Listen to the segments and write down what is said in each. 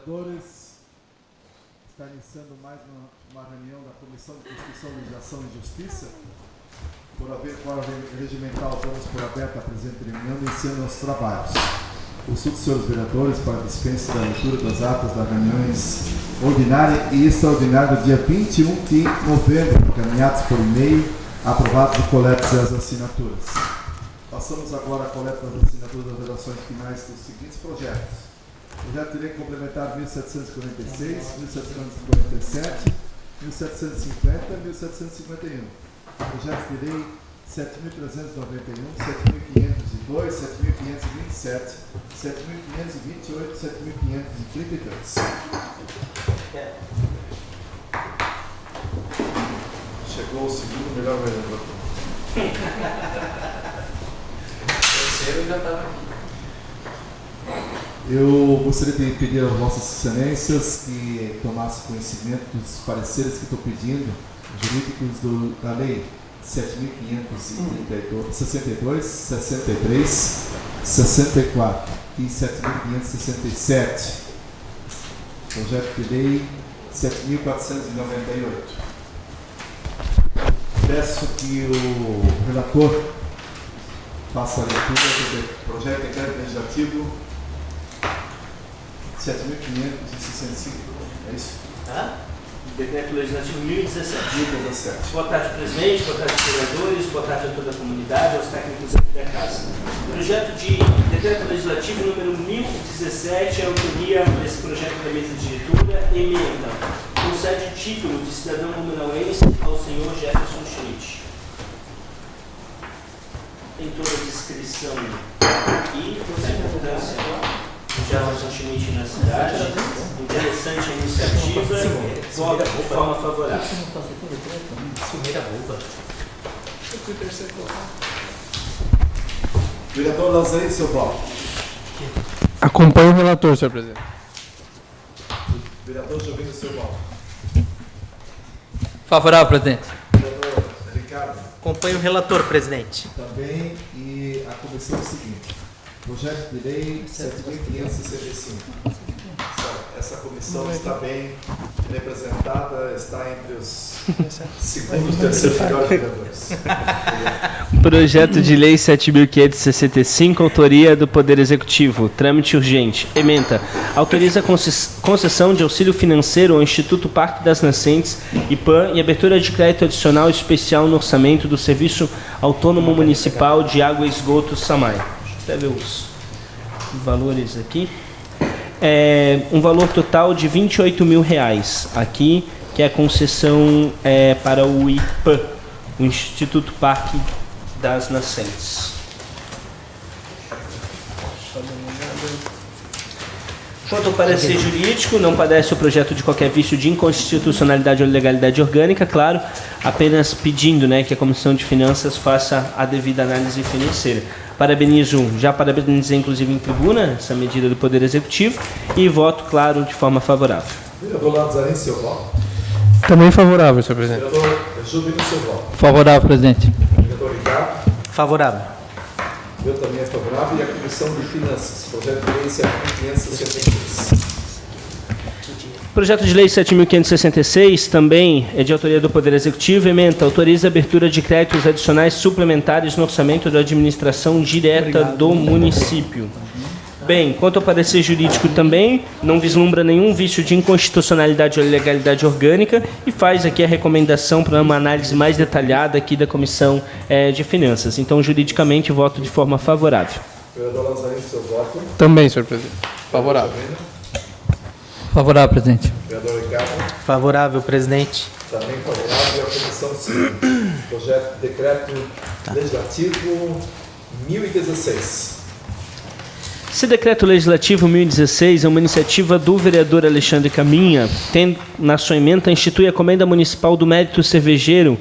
vereadores, está iniciando mais uma reunião da Comissão de Constituição, Legislação e Justiça. Por haver quórum regimental, damos por aberta a presente reunião, iniciando nossos trabalhos. Consulto, senhores vereadores, para a dispensa da leitura das atas das reuniões ordinária e extraordinária do dia 21 de novembro, encaminhados por e-mail, aprovados e coletas as assinaturas. Passamos agora a coleta das assinaturas das redações finais dos seguintes projetos. Projeto de lei complementar 1746, 1747, 1750 e 1751. Projeto de lei 7.391, 7.502, 7.527, 7.528, 7.532. Chegou o segundo melhor vereador. O terceiro já estava aqui. Eu gostaria de pedir às vossas excelências que tomassem conhecimento dos pareceres que estou pedindo, jurídicos da lei 7.562, 62, 63, 64 e 7.567. Projeto de lei 7.498. Peço que o relator faça a leitura do projeto de decreto legislativo 7.565. É isso? Decreto Legislativo 1017. 1017. Boa tarde, presidente, boa tarde, vereadores, boa tarde a toda a comunidade, aos técnicos aqui da casa. Projeto de Decreto Legislativo número 1017, a autoria desse projeto da mesa diretora, emenda. Concede título de cidadão comunauense ao senhor Jefferson Schmidt. Tem toda a descrição e a importância do Jefferson Schmidt na cidade. Interessante a iniciativa. Voto de forma favorável. Vereador Lanzani, seu voto. Acompanho o relator, senhor presidente. Vereador Jovino, seu voto. Favorável, presidente. Vereador Ricardo. Acompanho o relator, presidente. Também, e a comissão é o seguinte: projeto de lei 7.565. Essa comissão está bem representada, está entre os segundo e terceiro melhores vereadores. Projeto de lei 7.565, autoria do Poder Executivo, trâmite urgente. Ementa. Autoriza concessão de auxílio financeiro ao Instituto Parque das Nascentes, IPAM, e abertura de crédito adicional especial no orçamento do Serviço Autônomo Municipal de Água e Esgoto, SAMAI. Deixa eu até ver os valores aqui. Um valor total de R$28 mil aqui, que é a concessão para o IPAM, o Instituto Parque das Nascentes. Quanto ao parecer jurídico, não padece o projeto de qualquer vício de inconstitucionalidade ou ilegalidade orgânica, claro, apenas pedindo, que a Comissão de Finanças faça a devida análise financeira. Já parabenizei inclusive em tribuna essa medida do Poder Executivo e voto, claro, de forma favorável. Vereador Lanzani, seu voto. Também favorável, senhor presidente. Vereador Jovino, seu voto. Favorável, presidente. Vereador Ricardo. Favorável. Eu também é favorável. E a Comissão de Finanças, projeto de lei 7.566. Projeto de lei 7.566, também é de autoria do Poder Executivo, ementa, autoriza a abertura de créditos adicionais suplementares no orçamento da administração direta do município. Bem, quanto ao parecer jurídico também, não vislumbra nenhum vício de inconstitucionalidade ou ilegalidade orgânica e faz aqui a recomendação para uma análise mais detalhada aqui da Comissão de Finanças. Então, juridicamente, voto de forma favorável. Vereador Lanzani, seu voto. Também, senhor presidente. Favorável. Favorável, presidente. Vereador Ricardo. Favorável, presidente. Também favorável. E a comissão seguinte: projeto de decreto legislativo 1016. Esse decreto legislativo 1016 é uma iniciativa do vereador Alexandre Caminha, tendo na sua ementa institui a Comenda Municipal do Mérito Cervejeiro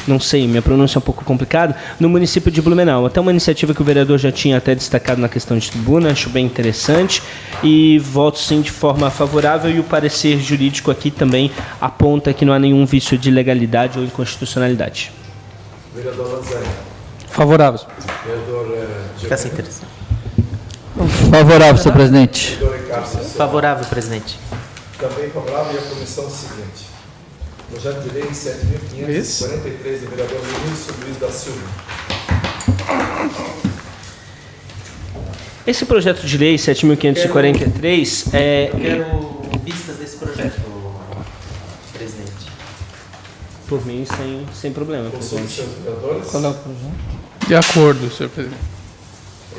não sei, minha pronúncia é um pouco complicada, no município de Blumenau. Até uma iniciativa que o vereador já tinha até destacado na questão de tribuna, acho bem interessante e voto sim de forma favorável, e o parecer jurídico aqui também aponta que não há nenhum vício de legalidade ou inconstitucionalidade. Vereador Lanzani. Favorável. Vereador Fica sem interesse. Favorável, senhor presidente. Vereador Ricardo. Favorável, presidente. Também favorável. E a comissão seguinte. Projeto de lei 7.543 do vereador Vinícius Luiz da Silva. Esse projeto de lei 7.543 Quero vistas desse projeto, presidente. Por mim, sem problema. Consulte presidente. seus vereadores. Qual é o projeto? De acordo, senhor presidente.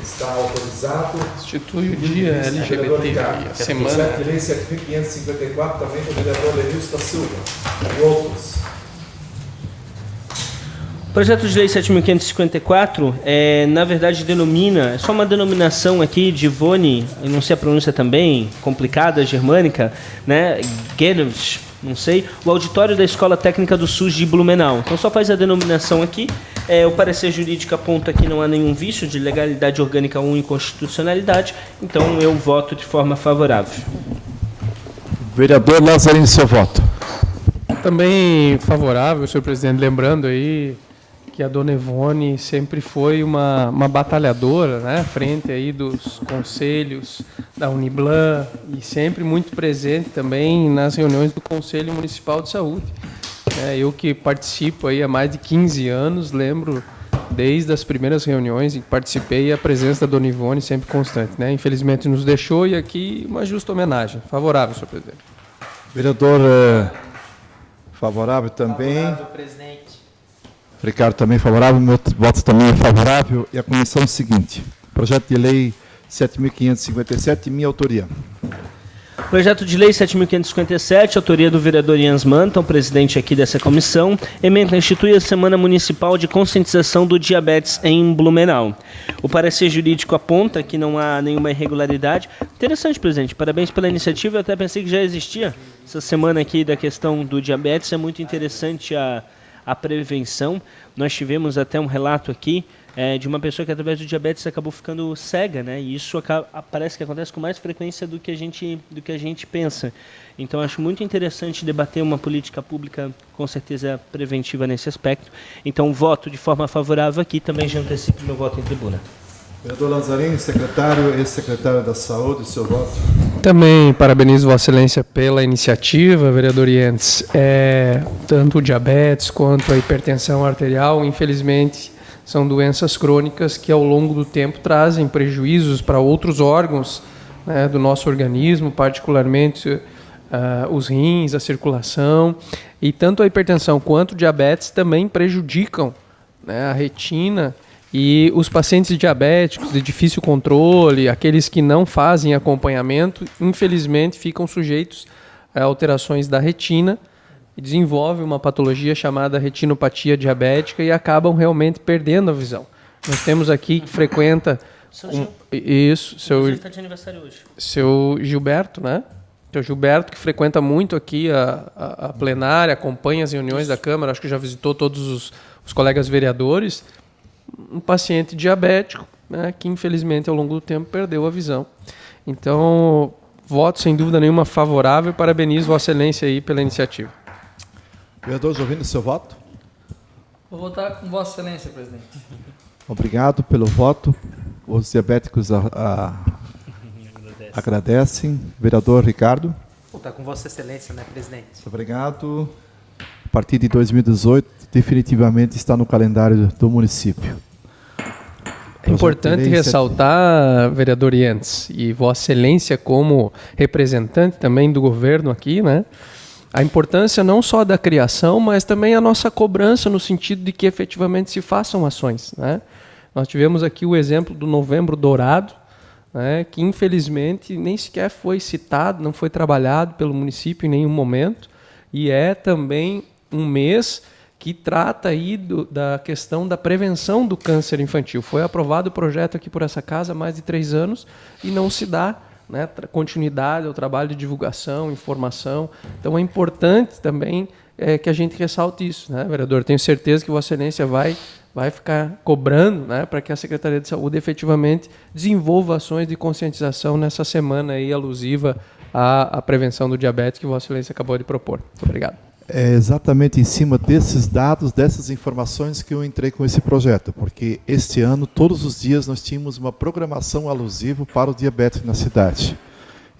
Está autorizado. Institui o dia LGBT e a semana. Projeto de lei 7.554 também do vereador Lenilson da Silva. E outros. O projeto de lei 7.554, na verdade, denomina, é só uma denominação aqui de Ivone, eu não sei a pronúncia também, complicada, germânica, né? Gervs, não sei, o auditório da Escola Técnica do SUS de Blumenau. Então só faz a denominação aqui. O parecer jurídico aponta que não há nenhum vício de legalidade orgânica ou inconstitucionalidade, então eu voto de forma favorável. Vereador Lazarino, seu voto. Também favorável, senhor presidente. Lembrando aí que a dona Ivone sempre foi uma batalhadora, né, frente aí dos conselhos da Uniblan e sempre muito presente também nas reuniões do Conselho Municipal de Saúde. Eu que participo aí há mais de 15 anos, lembro desde as primeiras reuniões em que participei a presença da dona Ivone sempre constante, né? Infelizmente nos deixou e aqui uma justa homenagem. Favorável, senhor presidente. Vereador favorável também. Favorável, presidente. Ricardo também favorável, meu voto também é favorável. E a comissão seguinte. Projeto de lei 7.557, minha autoria. Projeto de lei 7.557, autoria do vereador Jens Manton, presidente aqui dessa comissão, emenda institui a Semana Municipal de Conscientização do Diabetes em Blumenau. O parecer jurídico aponta que não há nenhuma irregularidade. Interessante, presidente, parabéns pela iniciativa, eu até pensei que já existia essa semana aqui da questão do diabetes, é muito interessante a prevenção. Nós tivemos até um relato aqui de uma pessoa que através do diabetes acabou ficando cega, né? E isso parece que acontece com mais frequência do que a gente pensa. Então acho muito interessante debater uma política pública com certeza preventiva nesse aspecto. Então voto de forma favorável aqui, também já antecipo meu voto em tribuna. Vereador Lazarino, secretário, ex-secretário da Saúde, seu voto. Também parabenizo Vossa Excelência pela iniciativa, vereador Jens. Tanto o diabetes quanto a hipertensão arterial, infelizmente, são doenças crônicas que ao longo do tempo trazem prejuízos para outros órgãos, né, do nosso organismo, particularmente os rins, a circulação. E tanto a hipertensão quanto o diabetes também prejudicam, né, a retina. E os pacientes diabéticos de difícil controle, aqueles que não fazem acompanhamento, infelizmente ficam sujeitos a alterações da retina e desenvolvem uma patologia chamada retinopatia diabética e acabam realmente perdendo a visão. Nós temos aqui que frequenta... Seu está de aniversário hoje. Seu Gilberto, né? Seu Gilberto, que frequenta muito aqui a plenária, acompanha as reuniões da Câmara, acho que já visitou todos os colegas vereadores. Um paciente diabético, né, que infelizmente ao longo do tempo perdeu a visão. Então, voto sem dúvida nenhuma favorável e parabenizo Vossa Excelência aí pela iniciativa. Vereador Jovino, seu voto. Vou votar com Vossa Excelência, presidente. Obrigado pelo voto. Os diabéticos agradecem. Vereador Ricardo. Vou votar com Vossa Excelência, né, presidente? Obrigado. A partir de 2018, definitivamente está no calendário do município. É importante ressaltar, vereador Jens, e Vossa Excelência como representante também do governo aqui, né, a importância não só da criação, mas também a nossa cobrança no sentido de que efetivamente se façam ações, né? Nós tivemos aqui o exemplo do Novembro Dourado, né, que infelizmente nem sequer foi citado, não foi trabalhado pelo município em nenhum momento, e é também um mês que trata aí da questão da prevenção do câncer infantil. Foi aprovado o projeto aqui por essa casa há mais de 3 anos e não se dá, né, continuidade ao trabalho de divulgação, informação. Então é importante também que a gente ressalte isso, né, vereador? Tenho certeza que Vossa Excelência vai ficar cobrando, né, para que a Secretaria de Saúde efetivamente desenvolva ações de conscientização nessa semana aí alusiva à prevenção do diabetes que Vossa Excelência acabou de propor. Muito obrigado. É exatamente em cima desses dados, dessas informações que eu entrei com esse projeto, porque este ano, todos os dias, nós tínhamos uma programação alusiva para o diabetes na cidade.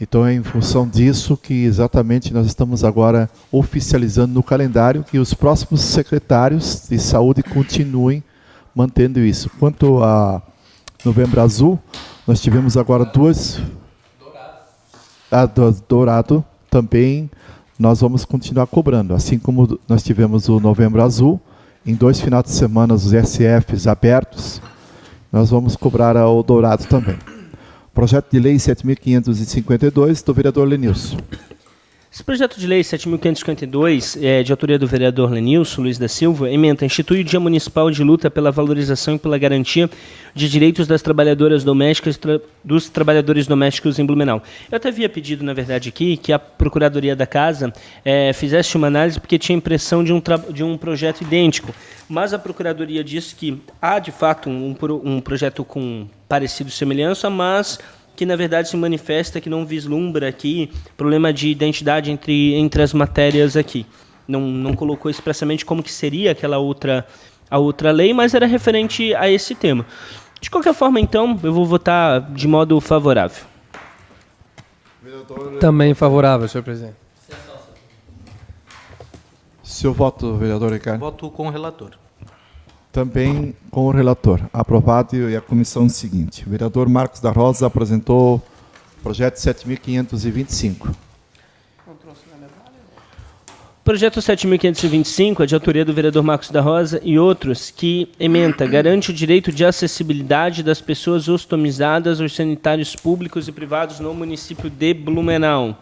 Então é em função disso que exatamente nós estamos agora oficializando no calendário que os próximos secretários de saúde continuem mantendo isso. Quanto a Novembro Azul, nós tivemos agora duas... Dourado também nós vamos continuar cobrando. Assim como nós tivemos o Novembro Azul, em 2 finais de semana os SFs abertos, nós vamos cobrar o Dourado também. Projeto de Lei 7.552, do vereador Lenilson. Esse projeto de lei 7.552, de autoria do vereador Lenilson Luiz da Silva, ementa, institui o Dia Municipal de Luta pela Valorização e pela Garantia de Direitos das Trabalhadoras Domésticas dos Trabalhadores Domésticos em Blumenau. Eu até havia pedido, na verdade, aqui, que a Procuradoria da Casa fizesse uma análise, porque tinha a impressão de um projeto idêntico. Mas a Procuradoria disse que há, de fato, um projeto com parecido semelhança, mas que na verdade se manifesta que não vislumbra aqui problema de identidade entre as matérias aqui. Não colocou expressamente como que seria a outra lei, mas era referente a esse tema. De qualquer forma, então, eu vou votar de modo favorável. Também favorável, senhor presidente. Seu voto, vereador Ricardo? Voto com o relator. Também com o relator. Aprovado e a comissão seguinte. O vereador Marcos da Rosa apresentou o projeto 7.525. Projeto 7.525 é de autoria do vereador Marcos da Rosa e outros, que ementa, garante o direito de acessibilidade das pessoas ostomizadas aos sanitários públicos e privados no município de Blumenau.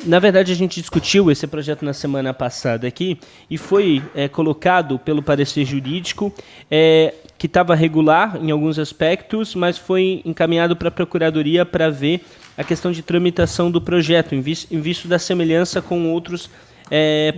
Na verdade, a gente discutiu esse projeto na semana passada aqui e foi colocado pelo parecer jurídico que estava regular em alguns aspectos, mas foi encaminhado para a Procuradoria para ver a questão de tramitação do projeto, em vista da semelhança com outros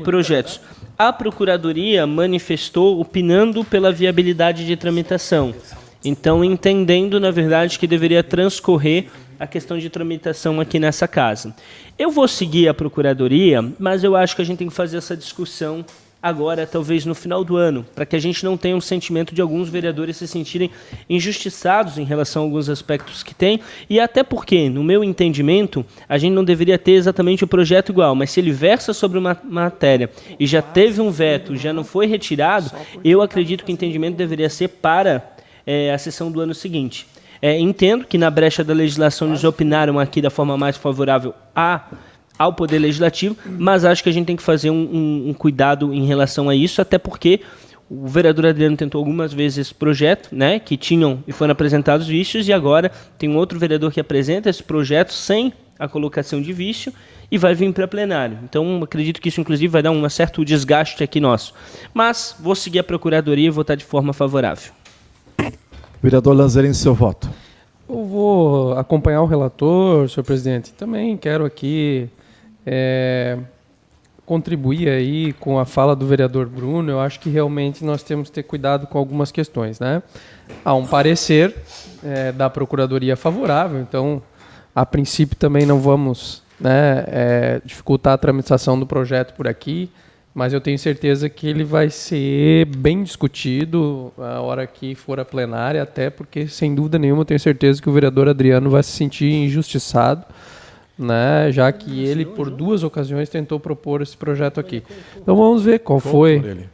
projetos. A Procuradoria manifestou opinando pela viabilidade de tramitação. Então, entendendo, na verdade, que deveria transcorrer a questão de tramitação aqui nessa casa. Eu vou seguir a Procuradoria, mas eu acho que a gente tem que fazer essa discussão agora, talvez no final do ano, para que a gente não tenha um sentimento de alguns vereadores se sentirem injustiçados em relação a alguns aspectos que tem, e até porque, no meu entendimento, a gente não deveria ter exatamente o projeto igual, mas se ele versa sobre uma matéria e já teve um veto, já não foi retirado, eu acredito que o entendimento deveria ser para a sessão do ano seguinte. Entendo que na brecha da legislação eles opinaram aqui da forma mais favorável ao Poder Legislativo, mas acho que a gente tem que fazer um cuidado em relação a isso, até porque o vereador Adriano tentou algumas vezes esse projeto, né, que tinham e foram apresentados vícios, e agora tem um outro vereador que apresenta esse projeto sem a colocação de vício e vai vir para plenário. Então, acredito que isso, inclusive, vai dar um certo desgaste aqui nosso. Mas vou seguir a Procuradoria e votar de forma favorável. Vereador Lanzarini, seu voto. Eu vou acompanhar o relator, senhor presidente. Também quero aqui contribuir aí com a fala do vereador Bruno. Eu acho que realmente nós temos que ter cuidado com algumas questões, né? Há um parecer da Procuradoria favorável, então, a princípio também não vamos dificultar a tramitação do projeto por aqui, mas eu tenho certeza que ele vai ser bem discutido a hora que for a plenária, até porque, sem dúvida nenhuma, eu tenho certeza que o vereador Adriano vai se sentir injustiçado, né, já que ele, por 2 ocasiões, tentou propor esse projeto aqui. Então, vamos ver qual foi.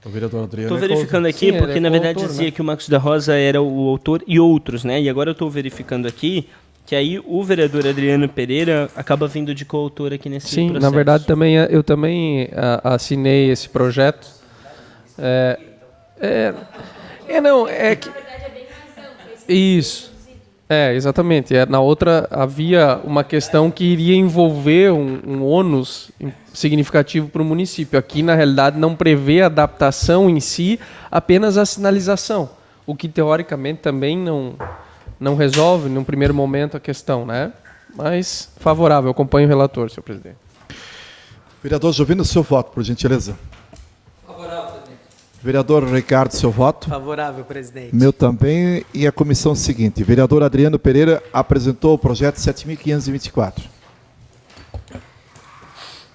O vereador Adriano. Estou verificando aqui, porque, na verdade, coautor, dizia né? que o Marcos da Rosa era o autor e outros, né? E agora eu estou verificando aqui que aí o vereador Adriano Pereira acaba vindo de coautor aqui nesse processo. Sim, na verdade eu também assinei esse projeto. Isso. Exatamente. Na outra havia uma questão que iria envolver um ônus significativo para o município. Aqui, na realidade, não prevê adaptação em si, apenas a sinalização, o que teoricamente também não resolve, num primeiro momento, a questão, né? Mas favorável, acompanho o relator, senhor presidente. Vereador Jovino, seu voto, por gentileza. Favorável, presidente. Vereador Ricardo, seu voto. Favorável, presidente. Meu também. E a comissão seguinte. Vereador Adriano Pereira apresentou o projeto 7.524.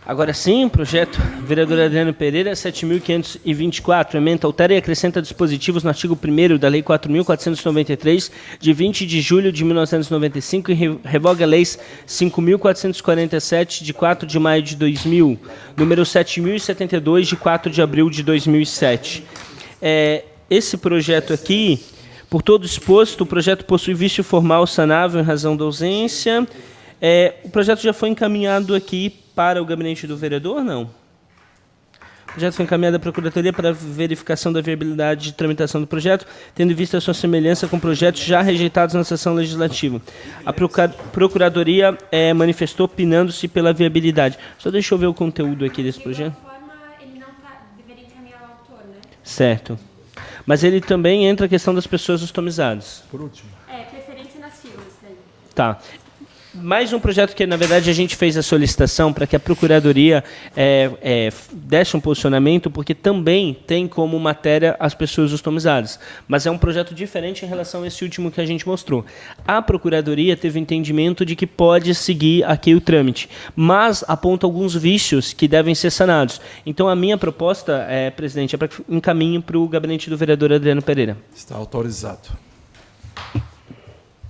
Agora sim, projeto vereador Adriano Pereira, 7.524, ementa, altera e acrescenta dispositivos no artigo 1º da Lei 4.493, de 20 de julho de 1995, e revoga leis 5.447, de 4 de maio de 2000, número 7.072, de 4 de abril de 2007. Esse projeto aqui, por todo exposto, o projeto possui vício formal sanável em razão da ausência. O projeto já foi encaminhado aqui para o gabinete do vereador, não? O projeto foi encaminhado à Procuradoria para verificação da viabilidade de tramitação do projeto, tendo em vista a sua semelhança com projetos já rejeitados na sessão legislativa. A Procuradoria manifestou opinando-se pela viabilidade. Só deixa eu ver o conteúdo aqui desse projeto. De alguma forma, ele não deveria encaminhar ao autor, né? Certo. Mas ele também entra a questão das pessoas customizadas. Por último. Preferência nas filas, daí. Tá. Mais um projeto que, na verdade, a gente fez a solicitação para que a Procuradoria desse um posicionamento, porque também tem como matéria as pessoas customizadas. Mas é um projeto diferente em relação a esse último que a gente mostrou. A Procuradoria teve entendimento de que pode seguir aqui o trâmite, mas aponta alguns vícios que devem ser sanados. Então, a minha proposta, presidente, é para que encaminhe para o gabinete do vereador Adriano Pereira. Está autorizado.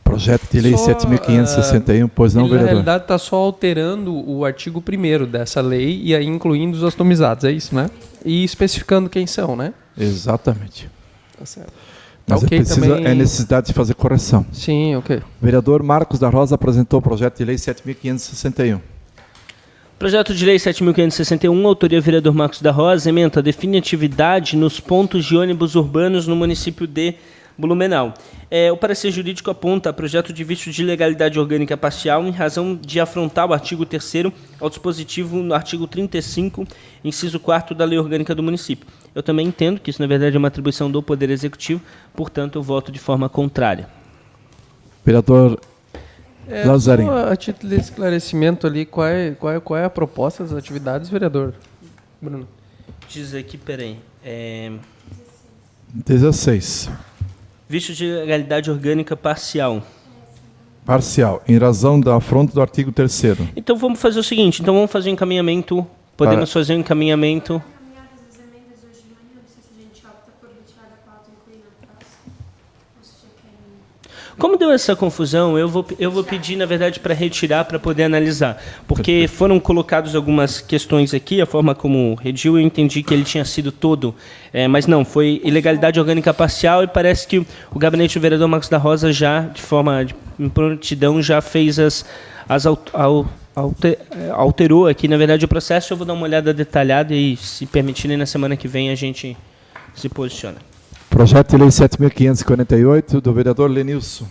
Projeto de lei 7.561, pois não, ele, vereador? na realidade, está só alterando o artigo 1º dessa lei e aí incluindo os customizados, é isso, né? E especificando quem são, né? Exatamente. Tá certo. Mas Ok, também... é necessidade de fazer correção. Sim, ok. Vereador Marcos da Rosa apresentou o projeto de lei 7.561. Projeto de lei 7.561, autoria vereador Marcos da Rosa, ementa, define atividade nos pontos de ônibus urbanos no município de Blumenau. O parecer jurídico aponta projeto de vício de legalidade orgânica parcial em razão de afrontar o artigo 3º ao dispositivo no artigo 35, inciso 4º da Lei Orgânica do Município. Eu também entendo que isso, na verdade, é uma atribuição do Poder Executivo, portanto, eu voto de forma contrária. Vereador Lazarinho. A título de esclarecimento ali, qual é a proposta das atividades, vereador Bruno? Diz aqui, peraí. 16. Vício de legalidade orgânica parcial. Parcial, em razão da afronta do artigo 3º. Então vamos fazer o seguinte, vamos fazer um encaminhamento, podemos fazer um encaminhamento. Encaminhadas as emendas hoje de manhã, não sei se a gente opta por retirar da pauta e incluir na próxima. Ou se já querem... Como deu essa confusão, eu vou pedir, na verdade, para retirar, para poder analisar. Porque foram colocadas algumas questões aqui, a forma como redigiu, eu entendi que ele tinha sido todo. Mas não, foi ilegalidade orgânica parcial e parece que o gabinete do vereador Marcos da Rosa já, de forma de prontidão, já fez alterou aqui, na verdade, o processo. Eu vou dar uma olhada detalhada e, se permitirem, na semana que vem a gente se posiciona. Projeto de lei 7.548, do vereador Lenilson.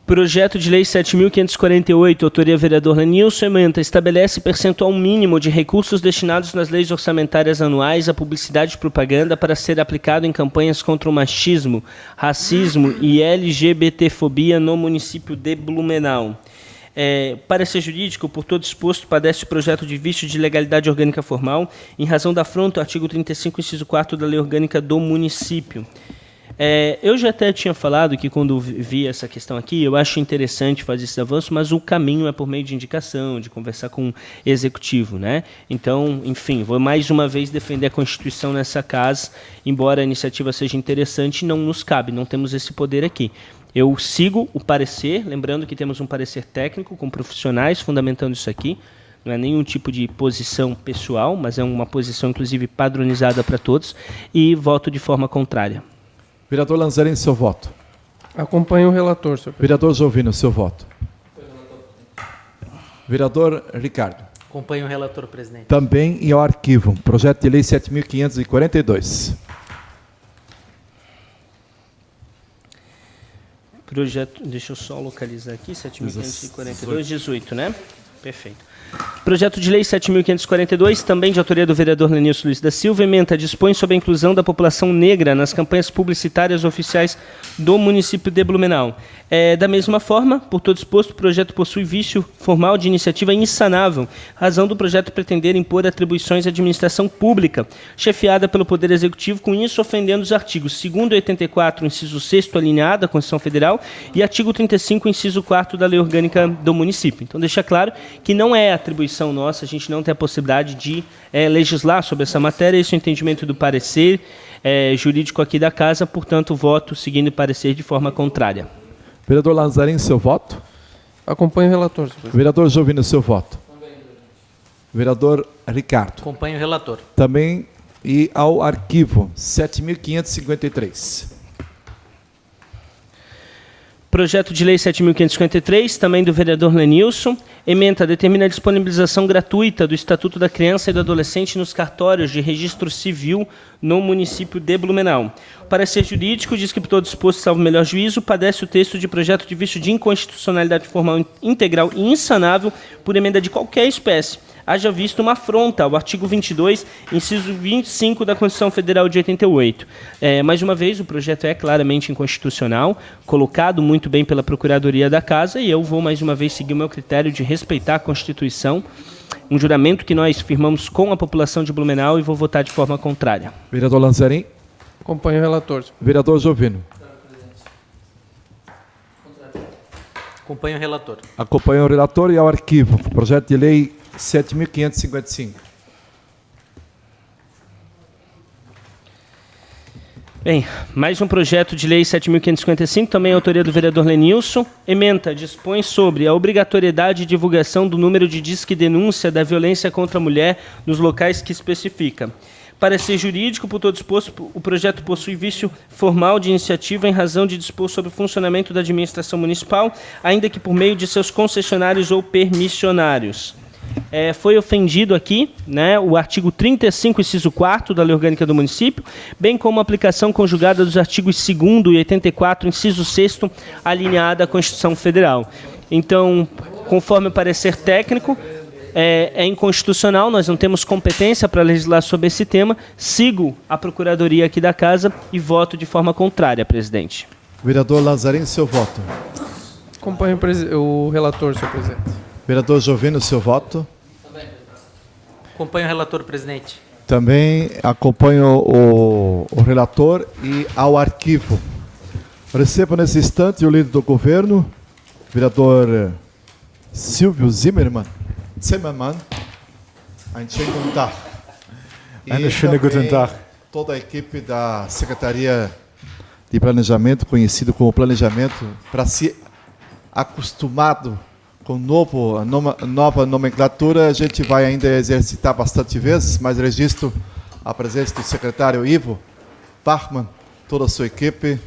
Projeto de lei 7.548, autoria vereador Lenilson, ementa, estabelece percentual mínimo de recursos destinados nas leis orçamentárias anuais à publicidade e propaganda para ser aplicado em campanhas contra o machismo, racismo e LGBTfobia no município de Blumenau. Parecer jurídico, por todo exposto, padece o projeto de vício de legalidade orgânica formal, em razão da afronta ao artigo 35, inciso 4 da Lei Orgânica do Município. Eu já até tinha falado que, quando vi essa questão aqui, eu acho interessante fazer esse avanço, mas o caminho é por meio de indicação, de conversar com o executivo, né? Então, enfim, vou mais uma vez defender a Constituição nessa casa, embora a iniciativa seja interessante, não nos cabe, não temos esse poder aqui. Eu sigo o parecer, lembrando que temos um parecer técnico com profissionais fundamentando isso aqui, não é nenhum tipo de posição pessoal, mas é uma posição, inclusive, padronizada para todos, e voto de forma contrária. Vereador Lanzarin, seu voto. Acompanho o relator, senhor presidente. Vereador Jovino, seu voto. Vereador Ricardo. Acompanho o relator, presidente. Também em arquivo. Projeto de lei 7.542. Projeto, deixa eu só localizar aqui, 7.542, 18, né? Perfeito. Projeto de Lei 7.542, também de autoria do vereador Lenilson Luiz da Silva, ementa, dispõe sobre a inclusão da população negra nas campanhas publicitárias oficiais do município de Blumenau. Da mesma forma, por todo exposto, o projeto possui vício formal de iniciativa insanável, razão do projeto pretender impor atribuições à administração pública, chefiada pelo Poder Executivo, com isso ofendendo os artigos 2º e 84, inciso 6º, alinhado à Constituição Federal, e artigo 35, inciso 4º da Lei Orgânica do município. Então, deixa claro que não é atribuição nossa, a gente não tem a possibilidade de legislar sobre essa matéria, esse é o entendimento do parecer jurídico aqui da Casa, portanto, voto seguindo o parecer de forma contrária. Vereador Lanzarin, seu voto. Acompanho o relator. Vereador Jovino, seu voto. Vereador Ricardo. Acompanho o relator. Também e ao arquivo 7.553. Projeto de Lei 7.553, também do vereador Lenilson, ementa, determina a disponibilização gratuita do Estatuto da Criança e do Adolescente nos cartórios de registro civil no município de Blumenau. O parecer jurídico diz que, por todo disposto, salvo melhor juízo, padece o texto de projeto de vício de inconstitucionalidade formal integral e insanável por emenda de qualquer espécie, haja visto uma afronta ao artigo 22, inciso 25 da Constituição Federal de 88. Mais uma vez, o projeto é claramente inconstitucional, colocado muito bem pela Procuradoria da Casa, e eu vou mais uma vez seguir o meu critério de respeitar a Constituição, um juramento que nós firmamos com a população de Blumenau, e vou votar de forma contrária. Vereador Lanzarin. Acompanho o relator. Vereador Jovino. Acompanho o relator. Acompanho o relator e ao arquivo. Projeto de Lei 7.555. Bem, mais um projeto de Lei 7.555, também autoria do vereador Lenilson. Ementa, dispõe sobre a obrigatoriedade de divulgação do número de disque denúncia da violência contra a mulher nos locais que especifica. Parecer jurídico, por todo exposto, o projeto possui vício formal de iniciativa em razão de dispor sobre o funcionamento da administração municipal, ainda que por meio de seus concessionários ou permissionários. Foi ofendido aqui, o artigo 35, inciso 4º da Lei Orgânica do Município, bem como a aplicação conjugada dos artigos 2º e 84, inciso 6º, alinhada à Constituição Federal. Então, conforme o parecer técnico, é inconstitucional, nós não temos competência para legislar sobre esse tema, sigo a Procuradoria aqui da Casa e voto de forma contrária, presidente. Vereador Lanzarin, seu voto. Acompanho o relator, senhor presidente. Vereador Jovino, seu voto. Acompanho o relator, presidente. Também acompanho o relator e ao arquivo. Recebo nesse instante o líder do governo, vereador Silvio Zimmermann. Einen schönen guten Tag. Einen schönen guten Tag. Toda a equipe da Secretaria de Planejamento, conhecido como Planejamento, para se acostumado com nova nomenclatura, a gente vai ainda exercitar bastante vezes, mas registro a presença do secretário Ivo Bachmann, toda a sua equipe,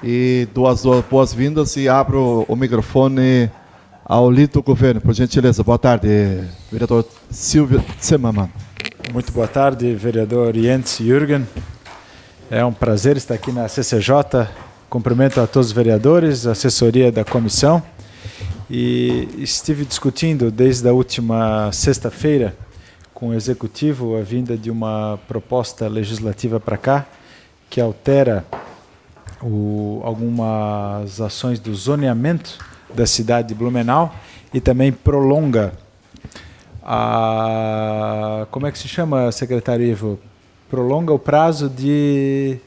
e dou as boas-vindas e abro o microfone ao líder do governo, por gentileza. Boa tarde, vereador Silvio Zimmermann. Muito boa tarde, vereador Jens Jürgen. É um prazer estar aqui na CCJ. Cumprimento a todos os vereadores, a assessoria da comissão. E estive discutindo desde a última sexta-feira com o Executivo a vinda de uma proposta legislativa para cá que altera algumas ações do zoneamento da cidade de Blumenau e também prolonga como é que se chama, secretário Ivo? Prolonga o prazo de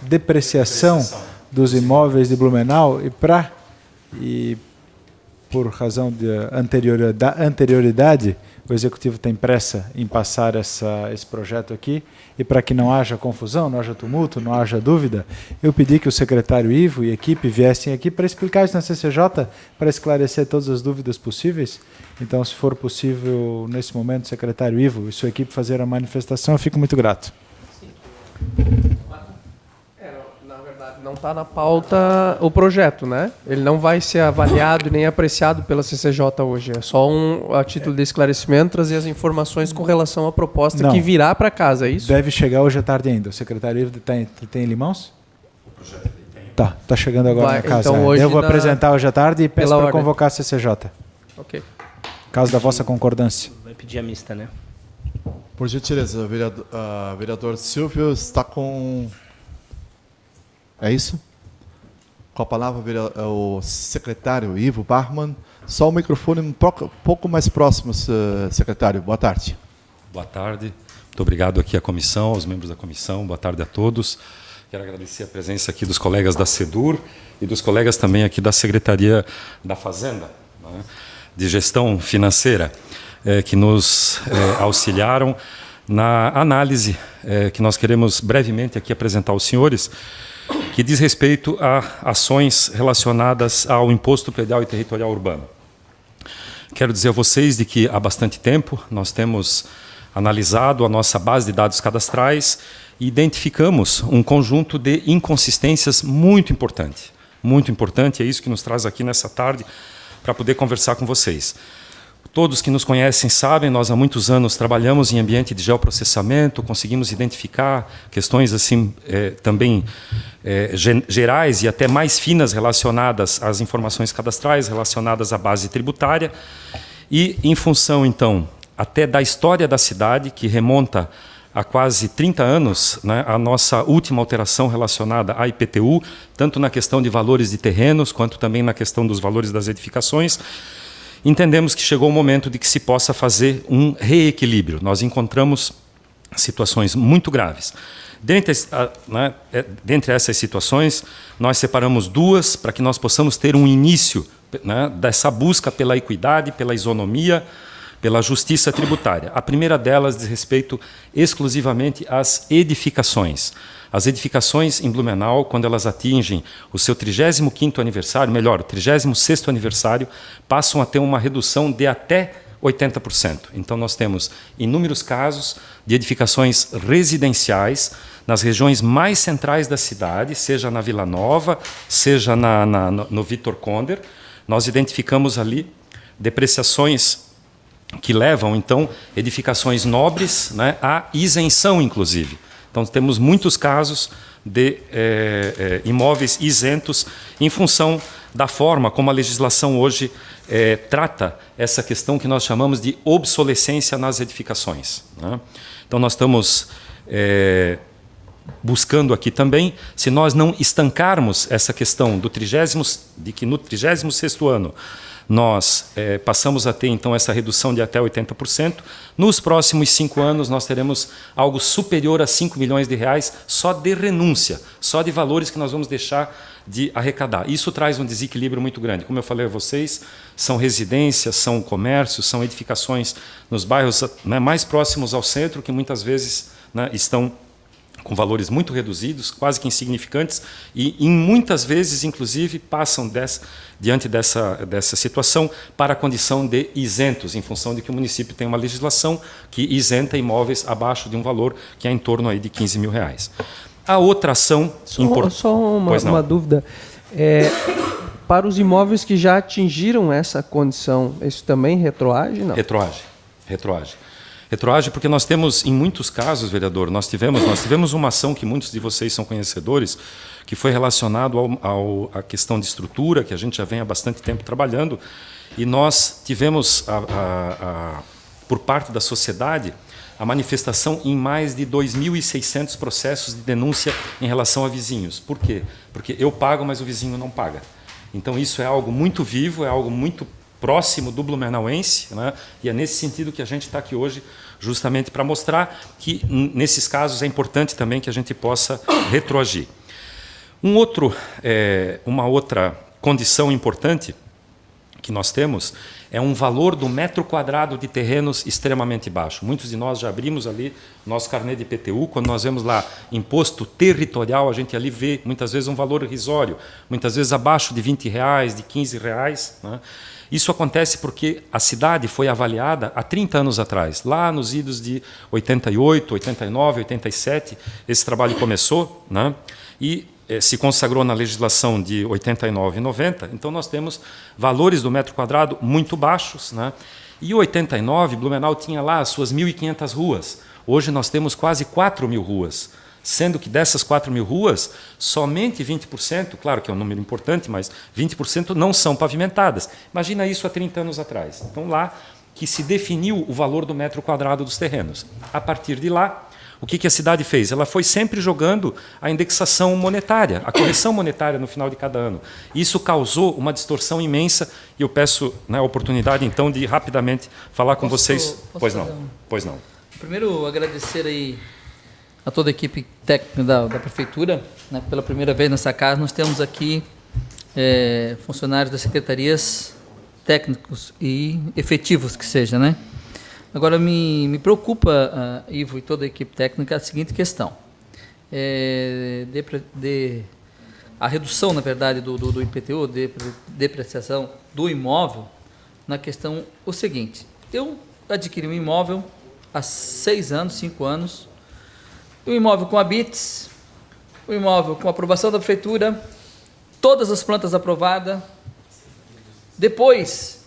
depreciação dos imóveis de Blumenau e por razão da anterioridade, o Executivo tem pressa em passar esse projeto aqui, e para que não haja confusão, não haja tumulto, não haja dúvida, eu pedi que o secretário Ivo e a equipe viessem aqui para explicar isso na CCJ, para esclarecer todas as dúvidas possíveis. Então, se for possível, nesse momento, o secretário Ivo e sua equipe fazer a manifestação, eu fico muito grato. Não está na pauta o projeto, né? Ele não vai ser avaliado nem apreciado pela CCJ hoje. É só a título de esclarecimento, trazer as informações com relação à proposta que virá para casa, é isso? Deve chegar hoje à tarde ainda. O secretário Ivo tem ele em mãos? O projeto tem. Tá chegando agora na casa. Então hoje eu vou apresentar hoje à tarde e peço para convocar a CCJ. Ok. Caso da vossa concordância. Vai pedir a mista, né? Por gentileza, vereador Silvio está com... É isso? Com a palavra o secretário Ivo Barman. Só o microfone um pouco mais próximo, secretário. Boa tarde. Boa tarde. Muito obrigado aqui à comissão, aos membros da comissão. Boa tarde a todos. Quero agradecer a presença aqui dos colegas da SEDUR e dos colegas também aqui da Secretaria da Fazenda, né, de Gestão Financeira, que nos auxiliaram na análise que nós queremos brevemente aqui apresentar aos senhores, que diz respeito a ações relacionadas ao Imposto Predial e Territorial Urbano. Quero dizer a vocês de que há bastante tempo nós temos analisado a nossa base de dados cadastrais e identificamos um conjunto de inconsistências muito importante. Muito importante, é isso que nos traz aqui nessa tarde para poder conversar com vocês. Todos que nos conhecem sabem, nós há muitos anos trabalhamos em ambiente de geoprocessamento, conseguimos identificar questões assim também gerais e até mais finas relacionadas às informações cadastrais, relacionadas à base tributária. E em função, então, até da história da cidade, que remonta a quase 30 anos, né, a nossa última alteração relacionada à IPTU, tanto na questão de valores de terrenos, quanto também na questão dos valores das edificações, entendemos que chegou o momento de que se possa fazer um reequilíbrio. Nós encontramos situações muito graves. Dentre essas situações, nós separamos duas para que nós possamos ter um início, né, dessa busca pela equidade, pela isonomia, pela justiça tributária. A primeira delas diz respeito exclusivamente às edificações. As edificações em Blumenau, quando elas atingem o seu 35º aniversário, melhor, o 36º aniversário, passam a ter uma redução de até 80%. Então, nós temos inúmeros casos de edificações residenciais nas regiões mais centrais da cidade, seja na Vila Nova, seja no Vitor Conder. Nós identificamos ali depreciações que levam, então, edificações nobres, né, à isenção, inclusive. Então, temos muitos casos de imóveis isentos em função da forma como a legislação hoje trata essa questão que nós chamamos de obsolescência nas edificações, né? Então, nós estamos buscando aqui também, se nós não estancarmos essa questão de que no 36º ano nós passamos a ter, então, essa redução de até 80%. Nos próximos 5 anos, nós teremos algo superior a 5 milhões de reais só de renúncia, só de valores que nós vamos deixar de arrecadar. Isso traz um desequilíbrio muito grande. Como eu falei a vocês, são residências, são comércios, são edificações nos bairros, né, mais próximos ao centro, que muitas vezes, né, estão com valores muito reduzidos, quase que insignificantes, e muitas vezes, inclusive, passam diante dessa situação para a condição de isentos, em função de que o município tem uma legislação que isenta imóveis abaixo de um valor que é em torno aí de 15 mil reais. A outra ação importante... Só uma dúvida. Para os imóveis que já atingiram essa condição, isso também retroage? Não? Retroage. Retroage porque nós temos, em muitos casos, vereador, nós tivemos uma ação que muitos de vocês são conhecedores, que foi relacionado à questão de estrutura, que a gente já vem há bastante tempo trabalhando, e nós tivemos, por parte da sociedade, a manifestação em mais de 2.600 processos de denúncia em relação a vizinhos. Por quê? Porque eu pago, mas o vizinho não paga. Então, isso é algo muito vivo, é algo muito próximo do blumenauense, né? E é nesse sentido que a gente está aqui hoje, justamente para mostrar que, nesses casos, é importante também que a gente possa retroagir. Uma outra condição importante que nós temos é um valor do metro quadrado de terrenos extremamente baixo. Muitos de nós já abrimos ali nosso carnê de IPTU, quando nós vemos lá imposto territorial, a gente ali vê muitas vezes um valor irrisório, muitas vezes abaixo de R$20, de R$15, né? Isso acontece porque a cidade foi avaliada há 30 anos atrás, lá nos idos de 88, 89, 87, esse trabalho começou, né? E se consagrou na legislação de 89 e 90, então nós temos valores do metro quadrado muito baixos, né? E em 89, Blumenau tinha lá as suas 1.500 ruas. Hoje nós temos quase 4.000 ruas, sendo que dessas 4.000 ruas, somente 20%, claro que é um número importante, mas 20% não são pavimentadas. Imagina isso há 30 anos atrás. Então lá que se definiu o valor do metro quadrado dos terrenos. A partir de lá, o que a cidade fez? Ela foi sempre jogando a indexação monetária, a correção monetária no final de cada ano. Isso causou uma distorção imensa e eu peço, né, a oportunidade, então, de rapidamente falar com vocês. Pois não. Primeiro, agradecer aí a toda a equipe técnica da Prefeitura. Né? Pela primeira vez nessa casa, nós temos aqui funcionários das secretarias técnicos e efetivos que seja, né? Agora, me preocupa, Ivo e toda a equipe técnica, a seguinte questão. A redução, na verdade, do IPTU, depreciação do imóvel, na questão o seguinte. Eu adquiri um imóvel há 6 anos, 5 anos, um imóvel com habites, um imóvel com aprovação da Prefeitura, todas as plantas aprovadas. Depois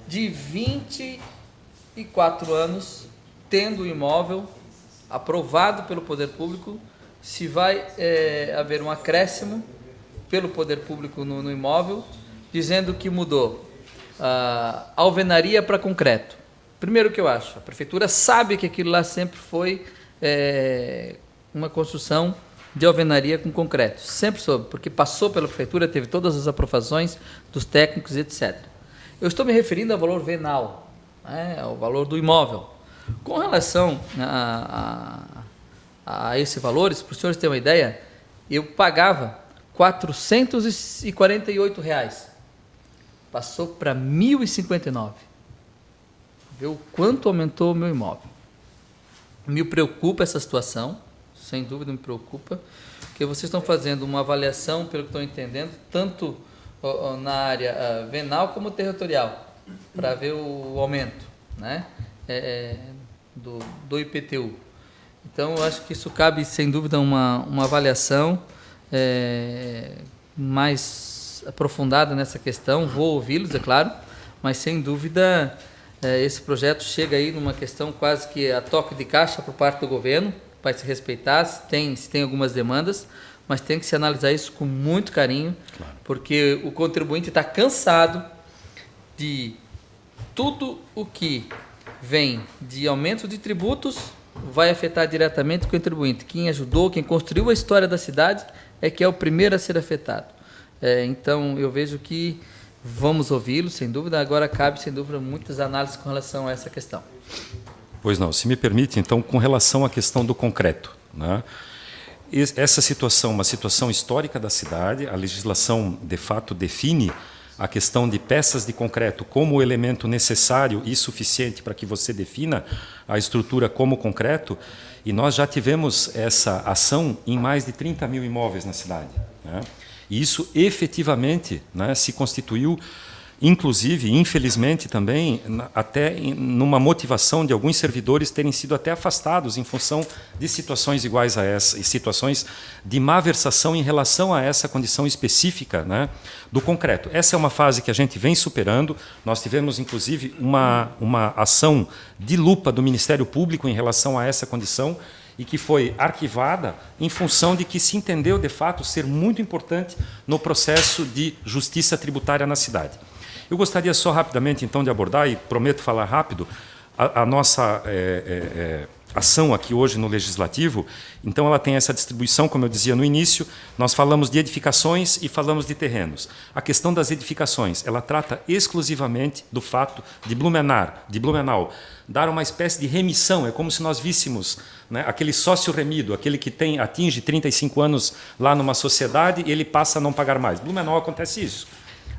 de 24 anos, tendo o imóvel aprovado pelo Poder Público, se vai haver um acréscimo pelo Poder Público no imóvel, dizendo que mudou a alvenaria para concreto. Primeiro que eu acho, a Prefeitura sabe que aquilo lá sempre foi uma construção de alvenaria com concreto, sempre soube, porque passou pela Prefeitura, teve todas as aprovações dos técnicos, etc. Eu estou me referindo ao valor venal, ao valor do imóvel. Com relação a esses valores, para os senhores terem uma ideia, eu pagava R$ 448, passou para R$ 1.059. Vê o quanto aumentou o meu imóvel. Me preocupa essa situação, sem dúvida me preocupa, porque vocês estão fazendo uma avaliação, pelo que estou entendendo, tanto na área venal como territorial, para ver o aumento, né, do IPTU. Então, eu acho que isso cabe, sem dúvida, uma avaliação mais aprofundada nessa questão. Vou ouvi-los, é claro, mas, sem dúvida, esse projeto chega aí numa questão quase que a toque de caixa por parte do governo, vai se respeitar, se tem algumas demandas, mas tem que se analisar isso com muito carinho, claro, porque o contribuinte está cansado de tudo o que vem de aumento de tributos vai afetar diretamente o contribuinte. Quem ajudou, quem construiu a história da cidade é que é o primeiro a ser afetado. Então, eu vejo que vamos ouvi-lo, sem dúvida. Agora, cabe, sem dúvida, muitas análises com relação a essa questão. Pois não. Se me permite, então, com relação à questão do concreto, né? Essa situação, uma situação histórica da cidade, a legislação, de fato, define a questão de peças de concreto como elemento necessário e suficiente para que você defina a estrutura como concreto, e nós já tivemos essa ação em mais de 30 mil imóveis na cidade, né? E isso efetivamente, né, se constituiu, inclusive, infelizmente também, até numa motivação de alguns servidores terem sido até afastados em função de situações iguais a essa, e situações de má versação em relação a essa condição específica, né, do concreto. Essa é uma fase que a gente vem superando. Nós tivemos, inclusive, uma ação de lupa do Ministério Público em relação a essa condição, e que foi arquivada em função de que se entendeu, de fato, ser muito importante no processo de justiça tributária na cidade. Eu gostaria só rapidamente, então, de abordar, e prometo falar rápido, a nossa ação aqui hoje no Legislativo. Então, ela tem essa distribuição, como eu dizia no início, nós falamos de edificações e falamos de terrenos. A questão das edificações, ela trata exclusivamente do fato de Blumenau dar uma espécie de remissão. É como se nós víssemos, né, aquele sócio remido, aquele que atinge 35 anos lá numa sociedade e ele passa a não pagar mais. Blumenau acontece isso.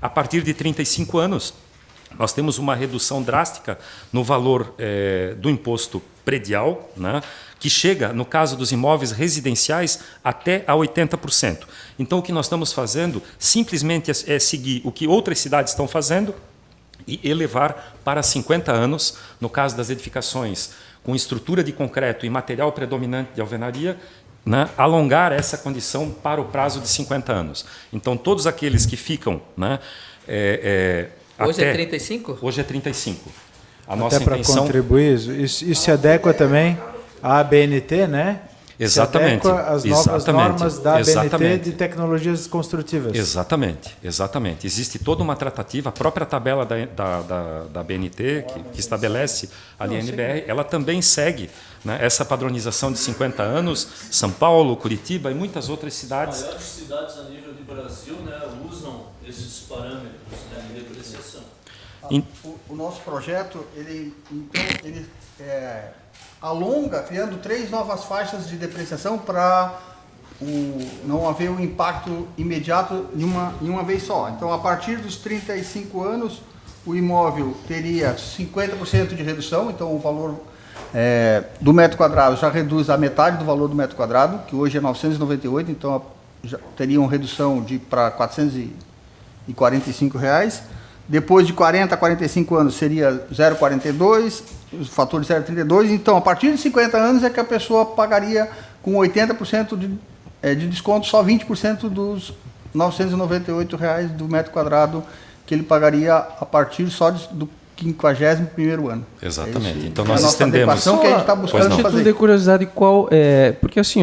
A partir de 35 anos, nós temos uma redução drástica no valor do imposto predial, né, que chega, no caso dos imóveis residenciais, até a 80%. Então, o que nós estamos fazendo simplesmente é seguir o que outras cidades estão fazendo e elevar para 50 anos, no caso das edificações com estrutura de concreto e material predominante de alvenaria, né, alongar essa condição para o prazo de 50 anos. Então, todos aqueles que ficam... Né, hoje é 35? Hoje é 35. A até nossa para intenção... contribuir, isso se adequa também à ABNT, né? Exatamente. Se adequa às novas normas da ABNT de tecnologias construtivas. Exatamente, exatamente. Existe toda uma tratativa, a própria tabela da ABNT, que estabelece a linha NBR, ela também segue, né, essa padronização de 50 anos, São Paulo, Curitiba e muitas outras cidades. As maiores cidades a nível de Brasil, né, usam esses parâmetros, né, de depreciação. O nosso projeto, ele alonga, criando 3 novas faixas de depreciação para não haver o impacto imediato em uma vez só. Então, a partir dos 35 anos, o imóvel teria 50% de redução, então o valor do metro quadrado já reduz a metade do valor do metro quadrado, que hoje é 998, então já teria uma redução para R$ 445. Depois de 40 a 45 anos seria 0,42, o fator de 0,32. Então, a partir de 50 anos é que a pessoa pagaria com 80% de desconto, só 20% dos R$ 998 do metro quadrado que ele pagaria a partir só do 51º ano. Exatamente. Então, nós estendemos. Que a gente está buscando fazer. De curiosidade, porque assim,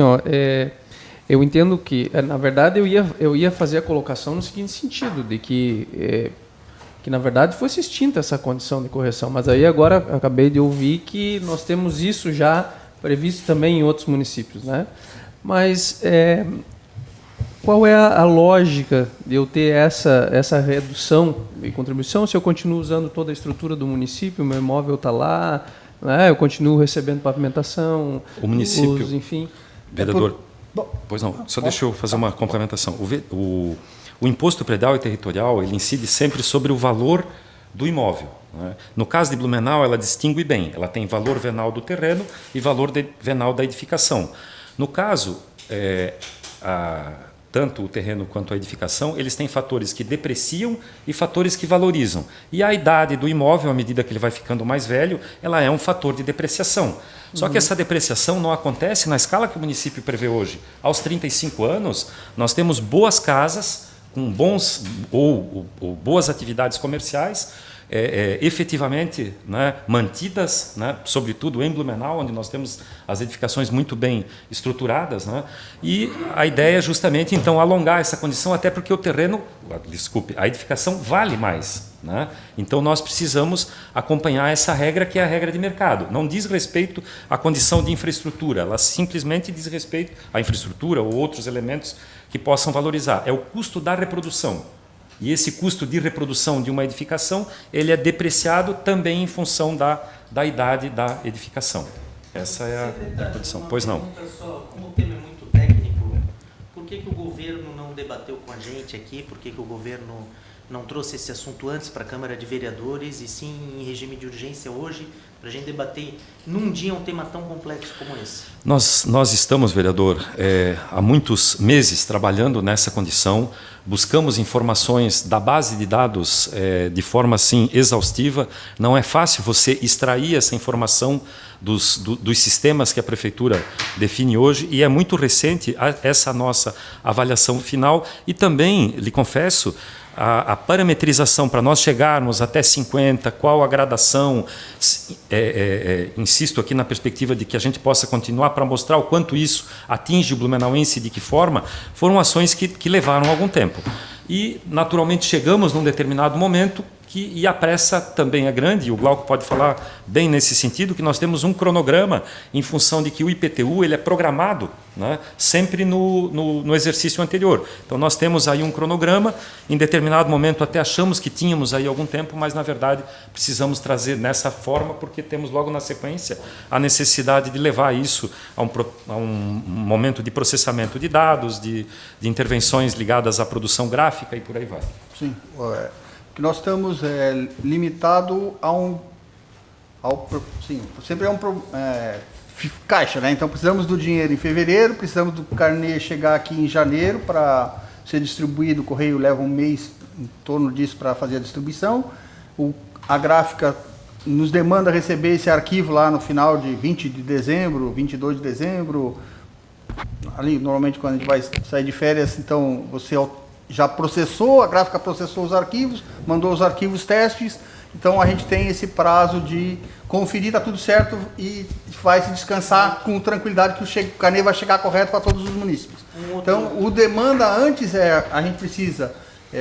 eu entendo que, na verdade, eu ia fazer a colocação no seguinte sentido, de que na verdade fosse extinta essa condição de correção, mas aí agora acabei de ouvir que nós temos isso já previsto também em outros municípios, né? Mas qual é a lógica de eu ter essa redução de contribuição se eu continuo usando toda a estrutura do município, meu imóvel está lá, né? Eu continuo recebendo pavimentação, o município, enfim. Vereador, pois não, só deixa eu fazer uma complementação. O imposto predial e territorial, ele incide sempre sobre o valor do imóvel, né? No caso de Blumenau, ela distingue bem. Ela tem valor venal do terreno e valor venal da edificação. No caso, tanto o terreno quanto a edificação, eles têm fatores que depreciam e fatores que valorizam. E a idade do imóvel, à medida que ele vai ficando mais velho, ela é um fator de depreciação. Só que essa depreciação não acontece na escala que o município prevê hoje. Aos 35 anos, nós temos boas casas com bons ou boas atividades comerciais, efetivamente, né, mantidas, né, sobretudo em Blumenau, onde nós temos as edificações muito bem estruturadas, né, e a ideia é justamente então alongar essa condição, até porque a edificação vale mais, né? Então nós precisamos acompanhar essa regra, que é a regra de mercado. Não diz respeito à condição de infraestrutura, ela simplesmente diz respeito à infraestrutura ou outros elementos que possam valorizar. É o custo da reprodução. E esse custo de reprodução de uma edificação, ele é depreciado também em função da idade da edificação. Essa é a condição. Pois não. Só, como o tema é muito técnico, por que o governo não debateu com a gente aqui? Por que o governo não trouxe esse assunto antes para a Câmara de Vereadores e sim em regime de urgência hoje, para a gente debater num dia um tema tão complexo como esse? Nós estamos, vereador, há muitos meses trabalhando nessa condição, buscamos informações da base de dados de forma assim exaustiva. Não é fácil você extrair essa informação dos sistemas que a Prefeitura define hoje, e é muito recente essa nossa avaliação final, e também, lhe confesso, a parametrização para nós chegarmos até 50, qual a gradação, insisto aqui na perspectiva de que a gente possa continuar para mostrar o quanto isso atinge o blumenauense e de que forma, foram ações que levaram algum tempo. E, naturalmente, chegamos num determinado momento e a pressa também é grande, e o Glauco pode falar bem nesse sentido, que nós temos um cronograma em função de que o IPTU ele é programado, né, sempre no exercício anterior. Então, nós temos aí um cronograma, em determinado momento até achamos que tínhamos aí algum tempo, mas, na verdade, precisamos trazer nessa forma, porque temos logo na sequência a necessidade de levar isso a um momento de processamento de dados, de intervenções ligadas à produção gráfica e por aí vai. Sim, nós estamos limitados sempre caixa, né? Então precisamos do dinheiro em fevereiro, precisamos do carnê chegar aqui em janeiro para ser distribuído. O correio leva um mês em torno disso para fazer a distribuição. A gráfica nos demanda receber esse arquivo lá no final de 20 de dezembro, 22 de dezembro. Ali, normalmente, quando a gente vai sair de férias, então você já processou, a gráfica processou os arquivos, mandou os arquivos testes, Então a gente tem esse prazo de conferir, está tudo certo e vai se descansar com tranquilidade que o carnê vai chegar correto para todos os munícipes. Então o demanda antes a gente precisa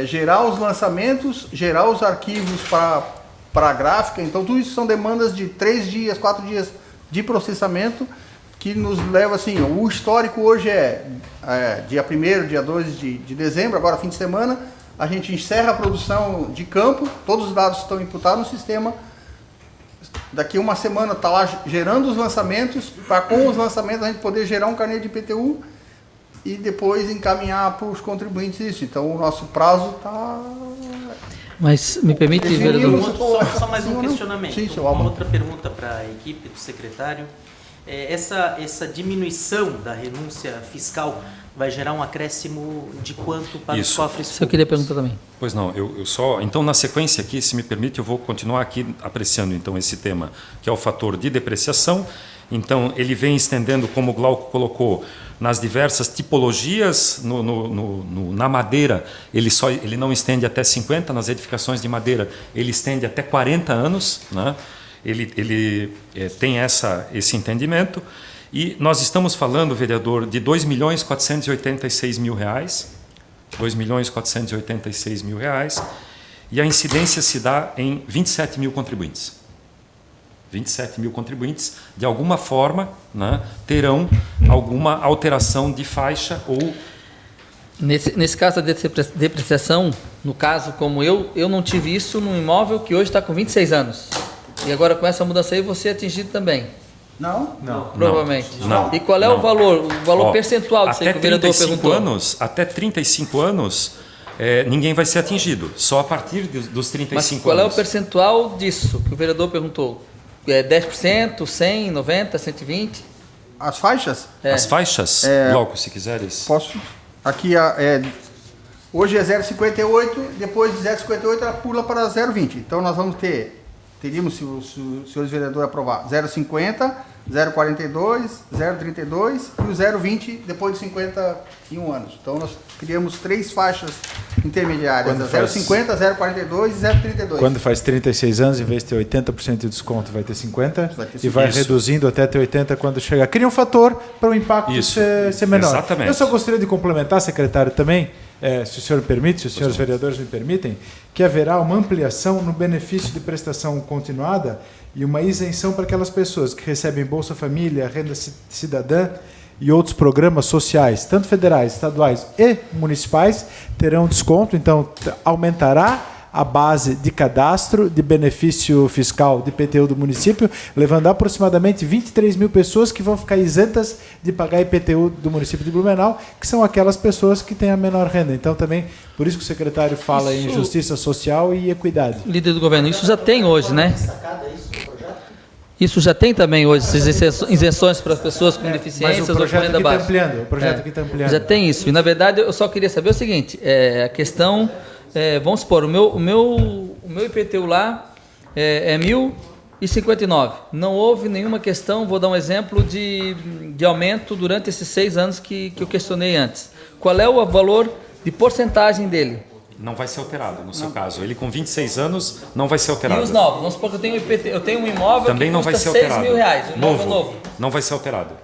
gerar os lançamentos, gerar os arquivos para a gráfica. Então tudo isso são demandas de 3 dias, 4 dias de processamento, que nos leva assim, o histórico hoje dia 1º, dia 2 de dezembro, agora fim de semana, a gente encerra a produção de campo, todos os dados estão imputados no sistema, daqui uma semana está lá gerando os lançamentos, para com os lançamentos a gente poder gerar um carnê de IPTU e depois encaminhar para os contribuintes isso. Então o nosso prazo está... Mas me permite, vereador... Só mais um questionamento. Sim, uma outra pergunta para a equipe do secretário. Essa diminuição da renúncia fiscal vai gerar um acréscimo de quanto para os cofres públicos? Eu queria perguntar também. Pois não, eu só... Então, na sequência aqui, se me permite, eu vou continuar aqui apreciando então esse tema, que é o fator de depreciação. Então, ele vem estendendo, como o Glauco colocou, nas diversas tipologias. Na madeira, ele não estende até 50, nas edificações de madeira, ele estende até 40 anos, né? Ele tem esse entendimento. E nós estamos falando, vereador, de R$ 2.486.000, R$ 2.486.000, e a incidência se dá em 27 mil contribuintes. 27 mil contribuintes, de alguma forma, né, terão alguma alteração de faixa ou... Nesse caso da depreciação, no caso como eu não tive isso num imóvel que hoje está com 26 anos. E agora com essa mudança aí você é atingido também. Não? Provavelmente. Não. E qual é o valor percentual disso aí que o vereador perguntou? Até 35 anos, ninguém vai ser atingido. Só a partir dos 35 anos. Mas qual é o percentual disso que o vereador perguntou? 10%, 100, 90, 120? As faixas? As faixas? Logo, se quiseres. Posso? Aqui, hoje é 0,58, depois de 0,58 ela pula para 0,20. Então nós vamos teríamos, se os senhores vereadores aprovar, 0,50, 0,42, 0,32 e o 0,20 depois de 51 anos. Então nós criamos 3 faixas intermediárias, 0,50, 0,42 e 0,32. Quando faz 36 anos, em vez de ter 80% de desconto, vai ter 50%, e vai reduzindo até ter 80% quando chegar. Cria um fator para o impacto ser menor. Exatamente. Eu só gostaria de complementar, secretário, também, se o senhor permite, se os senhores vereadores me permitem, que haverá uma ampliação no benefício de prestação continuada e uma isenção para aquelas pessoas que recebem Bolsa Família, Renda Cidadã e outros programas sociais, tanto federais, estaduais e municipais, terão desconto. Então, aumentará a base de cadastro de benefício fiscal de IPTU do município, levando aproximadamente 23 mil pessoas que vão ficar isentas de pagar IPTU do município de Blumenau, que são aquelas pessoas que têm a menor renda. Então, também, por isso que o secretário fala em justiça social e equidade. Líder do governo, isso já tem hoje, né? Isso já tem também hoje, essas isenções para as pessoas com deficiências ou com renda baixa. O projeto aqui está ampliando. Já tem isso. E, na verdade, eu só queria saber o seguinte, a questão... vamos supor, o meu IPTU lá é 1.059. Não houve nenhuma questão, vou dar um exemplo de aumento durante esses 6 anos que eu questionei antes. Qual é o valor de porcentagem dele? Não vai ser alterado, no seu caso. Ele com 26 anos não vai ser alterado. E os novos? Vamos supor que eu tenho um imóvel também que não vai custa ser alterado. R$6.000, um imóvel novo. Não vai ser alterado.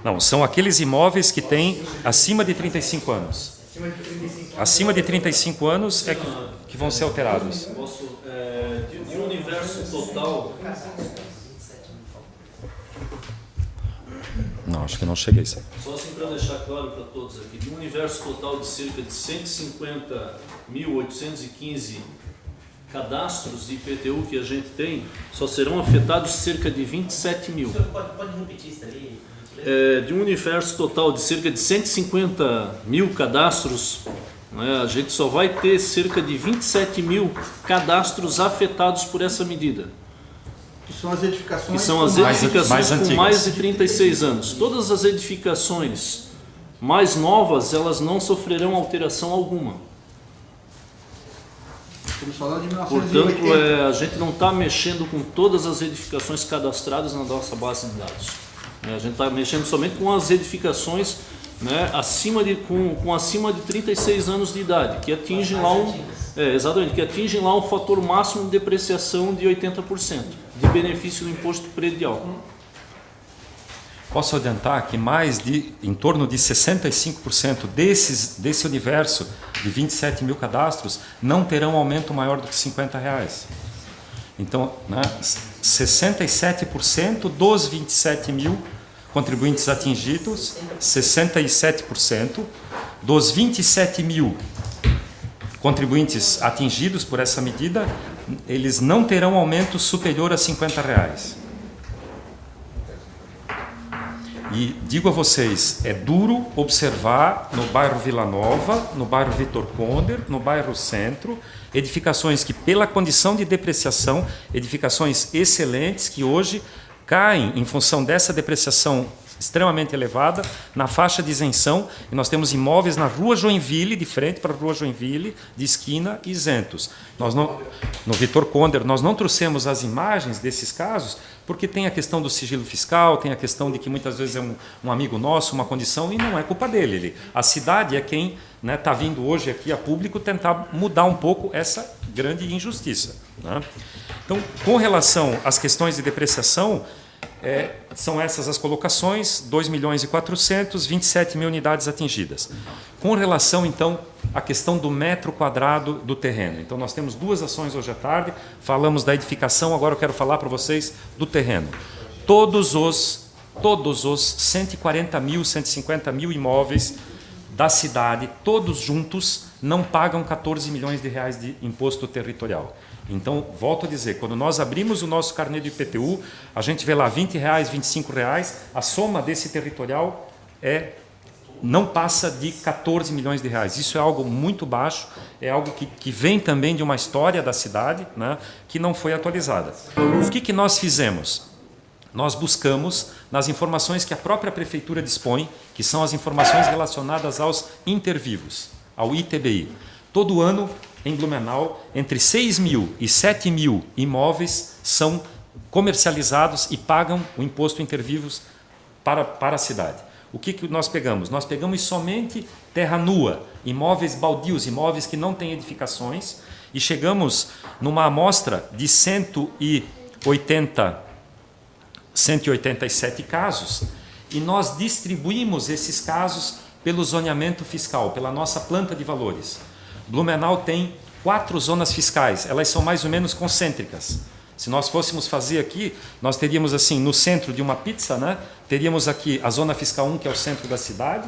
Não, são aqueles imóveis que têm acima de 35 anos. Acima de 35 anos é que vão ser alterados. De um universo total... Não, acho que não cheguei. Só assim para deixar claro para todos aqui, de um universo total de cerca de 150.815 cadastros de IPTU que a gente tem, só serão afetados cerca de 27 mil. Pode repetir isso ali? De um universo total de cerca de 150 mil cadastros, né, a gente só vai ter cerca de 27 mil cadastros afetados por essa medida. Que são as edificações, com mais de 36 anos. Todas as edificações mais novas, elas não sofrerão alteração alguma. Estamos falando de 1980. Portanto, a gente não está mexendo com todas as edificações cadastradas na nossa base de dados. A gente está mexendo somente com as edificações né, com acima de 36 anos de idade, que atingem lá exatamente, que atingem lá um fator máximo de depreciação de 80% de benefício do imposto predial. Posso adiantar que em torno de 65% desse universo de 27 mil cadastros não terão aumento maior do que R$50. Então, né, 67% dos 27 mil contribuintes atingidos, 67% dos 27 mil contribuintes atingidos por essa medida, eles não terão aumento superior a R$50. E digo a vocês, é duro observar no bairro Vila Nova, no bairro Vitor Conder, no bairro Centro, edificações que, pela condição de depreciação, edificações excelentes que hoje caem em função dessa depreciação extremamente elevada na faixa de isenção, e nós temos imóveis na Rua Joinville, de frente para a Rua Joinville, de esquina, isentos. No Vitor Conder, nós não trouxemos as imagens desses casos, porque tem a questão do sigilo fiscal, tem a questão de que muitas vezes é um amigo nosso, uma condição, e não é culpa dele. A cidade é quem está vindo hoje aqui a público tentar mudar um pouco essa grande injustiça. Né? Então, com relação às questões de depreciação, são essas as colocações, 2.400.000, 27 mil unidades atingidas. Com relação, então, à questão do metro quadrado do terreno. Então, nós temos duas ações hoje à tarde, falamos da edificação, agora eu quero falar para vocês do terreno. Todos os 140 mil, 150 mil imóveis da cidade, todos juntos, não pagam 14 milhões de reais de imposto territorial. Então, volto a dizer, quando nós abrimos o nosso carnê de IPTU, a gente vê lá R$20, R$25, a soma desse territorial não passa de 14 milhões de reais. Isso é algo muito baixo, é algo que vem também de uma história da cidade, né, que não foi atualizada. O que nós fizemos? Nós buscamos, nas informações que a própria Prefeitura dispõe, que são as informações relacionadas aos intervivos, ao ITBI. Todo ano, em Blumenau, entre 6 mil e 7 mil imóveis são comercializados e pagam o imposto intervivos para a cidade. O que nós pegamos? Nós pegamos somente terra nua, imóveis baldios, imóveis que não têm edificações, e chegamos numa amostra de 187 casos, e nós distribuímos esses casos pelo zoneamento fiscal, pela nossa planta de valores. Blumenau tem 4 zonas fiscais, elas são mais ou menos concêntricas. Se nós fôssemos fazer aqui, nós teríamos assim, no centro de uma pizza, né, teríamos aqui a zona fiscal 1, que é o centro da cidade,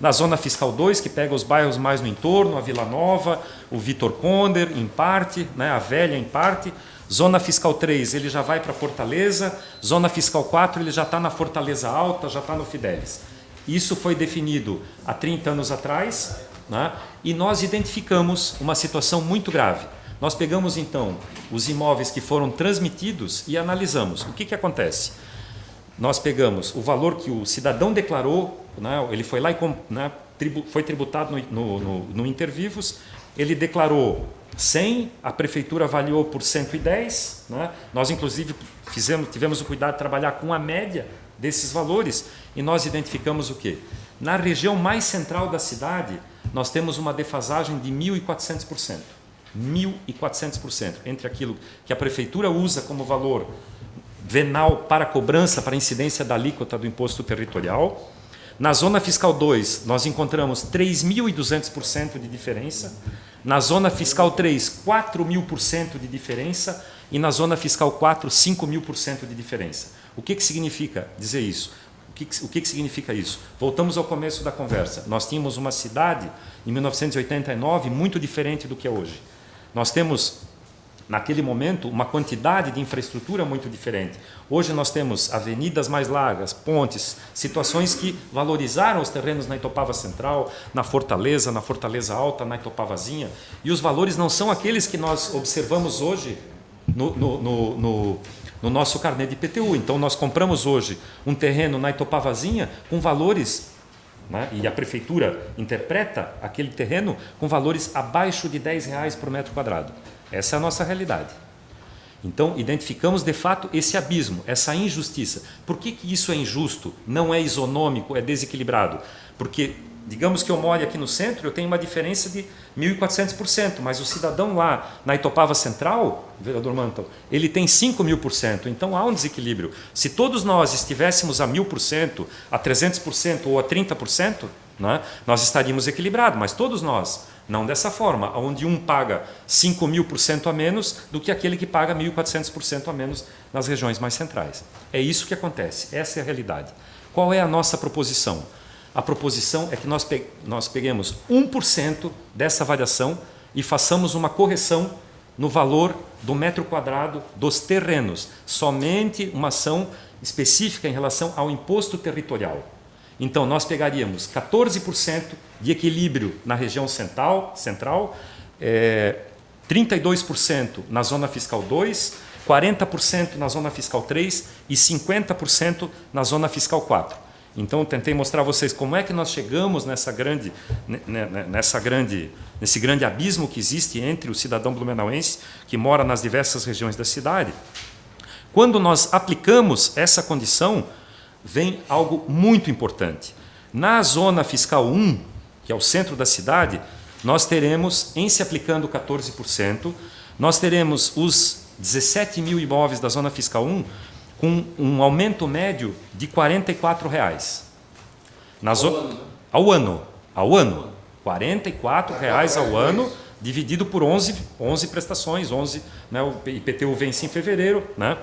na zona fiscal 2, que pega os bairros mais no entorno, a Vila Nova, o Vitor Conder, em parte, né, a Velha, em parte. Zona fiscal 3, ele já vai para Fortaleza. Zona fiscal 4, ele já está na Fortaleza Alta, já está no Fidélis. Isso foi definido há 30 anos atrás, né? E nós identificamos uma situação muito grave. Nós pegamos, então, os imóveis que foram transmitidos e analisamos. O que acontece? Nós pegamos o valor que o cidadão declarou, né? Ele foi lá e foi tributado no Intervivos, ele declarou 100, a Prefeitura avaliou por 110, né? Nós, inclusive, tivemos o cuidado de trabalhar com a média desses valores, e nós identificamos o quê? Na região mais central da cidade, nós temos uma defasagem de 1.400%. 1.400% entre aquilo que a Prefeitura usa como valor venal para cobrança, para incidência da alíquota do imposto territorial. Na Zona Fiscal 2, nós encontramos 3.200% de diferença. Na Zona Fiscal 3, 4.000% de diferença. E na Zona Fiscal 4, 5.000% de diferença. O que significa dizer isso? O que significa isso? Voltamos ao começo da conversa. Nós tínhamos uma cidade, em 1989, muito diferente do que é hoje. Nós temos, naquele momento, uma quantidade de infraestrutura muito diferente. Hoje nós temos avenidas mais largas, pontes, situações que valorizaram os terrenos na Itopava Central, na Fortaleza Alta, na Itopavazinha. E os valores não são aqueles que nós observamos hoje no nosso carnê de IPTU. Então, nós compramos hoje um terreno na Itopavazinha com valores, né, e a Prefeitura interpreta aquele terreno com valores abaixo de R$10 por metro quadrado. Essa é a nossa realidade. Então, identificamos de fato esse abismo, essa injustiça. Por que isso é injusto? Não é isonômico, é desequilibrado? Porque, digamos que eu moro aqui no centro, eu tenho uma diferença de 1.400%, mas o cidadão lá na Itopava Central, vereador Mantel, ele tem 5.000%. Então há um desequilíbrio. Se todos nós estivéssemos a 1.000%, a 300% ou a 30%, né, nós estaríamos equilibrados, mas todos nós. Não dessa forma, onde um paga 5.000% a menos do que aquele que paga 1.400% a menos nas regiões mais centrais. É isso que acontece, essa é a realidade. Qual é a nossa proposição? A proposição é que nós peguemos 1% dessa variação e façamos uma correção no valor do metro quadrado dos terrenos, somente uma ação específica em relação ao imposto territorial. Então, nós pegaríamos 14% de equilíbrio na região central 32% na zona fiscal 2, 40% na zona fiscal 3 e 50% na zona fiscal 4. Então, eu tentei mostrar a vocês como é que nós chegamos nesse grande abismo que existe entre o cidadão blumenauense que mora nas diversas regiões da cidade. Quando nós aplicamos essa condição, vem algo muito importante. Na zona fiscal 1, que é o centro da cidade, nós teremos, em se aplicando 14%, nós teremos os 17 mil imóveis da zona fiscal 1 com um aumento médio de R$ 44,00. Ao ano. R$ 44,00 ao ano, dividido por 11 prestações, 11, né, o IPTU vence em fevereiro. Né?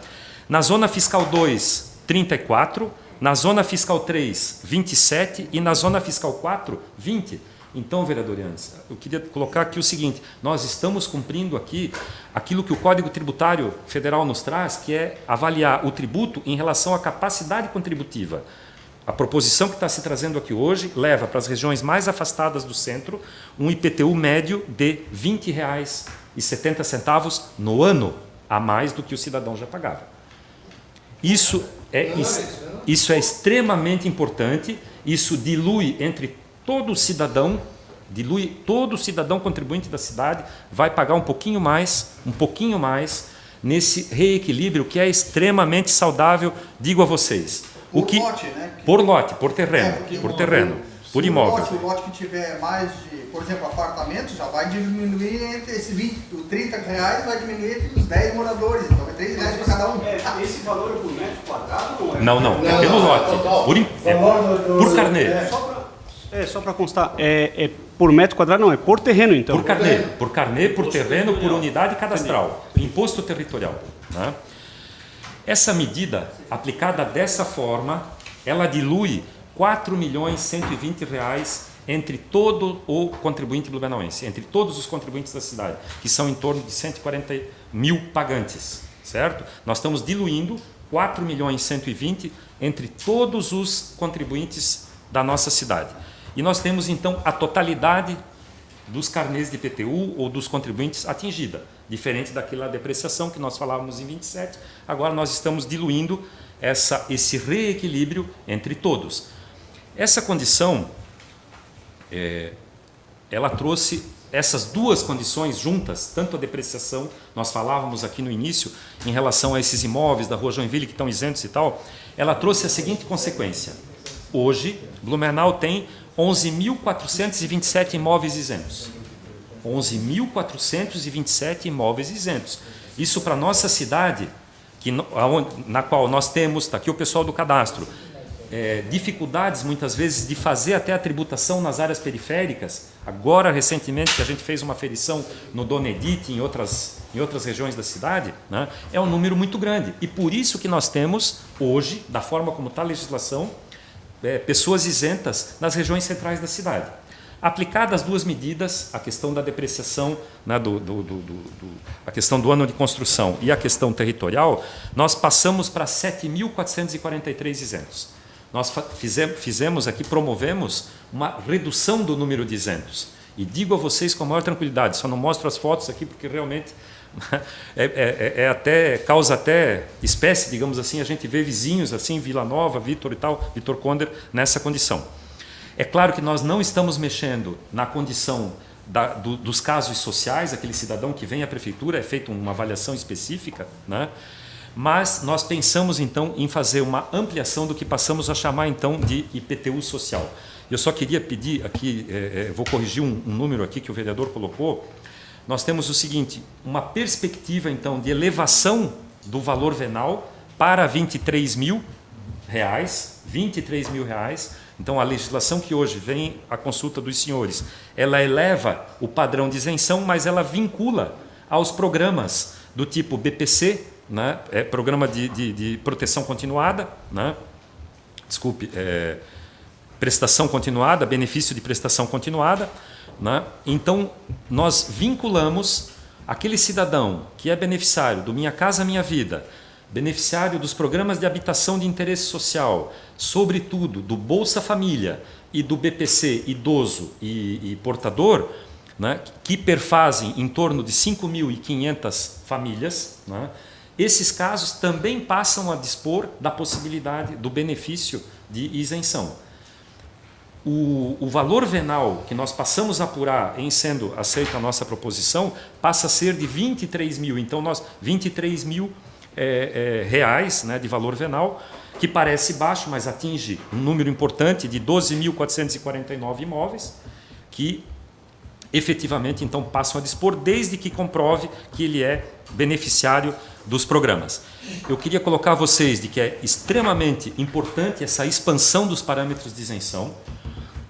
Na zona fiscal 2, 34, na zona fiscal 3, 27 e na zona fiscal 4, 20. Então, vereador Yandes, eu queria colocar aqui o seguinte, nós estamos cumprindo aqui aquilo que o Código Tributário Federal nos traz, que é avaliar o tributo em relação à capacidade contributiva. A proposição que está se trazendo aqui hoje leva para as regiões mais afastadas do centro um IPTU médio de R$ 20,70 no ano, a mais do que o cidadão já pagava. Isso é extremamente importante, isso dilui todo cidadão contribuinte da cidade, vai pagar um pouquinho mais nesse reequilíbrio que é extremamente saudável, digo a vocês. Lote, né? Por lote, por terreno, por imóvel. O lote que tiver mais de, por exemplo, apartamento, já vai diminuir entre esses R$30, vai diminuir entre os 10 moradores, então é R$3 para cada um. Esse valor é por metro quadrado ou é? Não, é pelo lote, por carnê. Só para constar, é por metro quadrado, não, é por terreno então? Por carnê, por terreno, por unidade cadastral, imposto territorial. Né? Essa medida, aplicada dessa forma, ela dilui R$ 4.120.000 entre todo o contribuinte blumenauense, entre todos os contribuintes da cidade, que são em torno de 140 mil pagantes, certo? Nós estamos diluindo R$ 4.120.000 entre todos os contribuintes da nossa cidade. E nós temos, então, a totalidade dos carnês de IPTU ou dos contribuintes atingida, diferente daquela depreciação que nós falávamos em 27, agora nós estamos diluindo esse reequilíbrio entre todos. Essa condição, ela trouxe essas duas condições juntas, tanto a depreciação, nós falávamos aqui no início, em relação a esses imóveis da Rua Joinville que estão isentos e tal, ela trouxe a seguinte consequência. Hoje, Blumenau tem 11.427 imóveis isentos. 11.427 imóveis isentos. Isso para a nossa cidade, na qual nós temos, está aqui o pessoal do cadastro, dificuldades muitas vezes de fazer até a tributação nas áreas periféricas. Agora, recentemente, que a gente fez uma aferição no Dona Edith, em outras regiões da cidade, né, é um número muito grande. E por isso que nós temos, hoje, da forma como está a legislação, pessoas isentas nas regiões centrais da cidade. Aplicadas as duas medidas, a questão da depreciação, né, a questão do ano de construção e a questão territorial, nós passamos para 7.443 isentos. Nós fizemos aqui, promovemos uma redução do número de isentos. E digo a vocês com a maior tranquilidade, só não mostro as fotos aqui porque realmente causa até espécie, digamos assim, a gente vê vizinhos assim, Vila Nova, Vitor e tal, Vitor Conder, nessa condição. É claro que nós não estamos mexendo na condição dos casos sociais, aquele cidadão que vem à prefeitura, é feita uma avaliação específica, né? Mas nós pensamos então em fazer uma ampliação do que passamos a chamar então de IPTU social. Eu só queria pedir aqui, vou corrigir um número aqui que o vereador colocou. Nós temos o seguinte, uma perspectiva então de elevação do valor venal para R$23 mil, R$23 mil. Então a legislação que hoje vem à consulta dos senhores, ela eleva o padrão de isenção, mas ela vincula aos programas do tipo BPC, né? Programa de proteção continuada, né? Desculpe, prestação continuada, benefício de prestação continuada, né? Então nós vinculamos aquele cidadão que é beneficiário do Minha Casa Minha Vida, beneficiário dos programas de habitação de interesse social, sobretudo do Bolsa Família e do BPC idoso e portador, né? Que perfazem em torno de 5.500 famílias, né? Esses casos também passam a dispor da possibilidade do benefício de isenção. O valor venal que nós passamos a apurar em sendo aceita a nossa proposição passa a ser de 23 mil. Então, 23 mil reais, né, de valor venal, que parece baixo, mas atinge um número importante de 12.449 imóveis, que efetivamente então passam a dispor, desde que comprove que ele é beneficiário dos programas. Eu queria colocar a vocês de que é extremamente importante essa expansão dos parâmetros de isenção,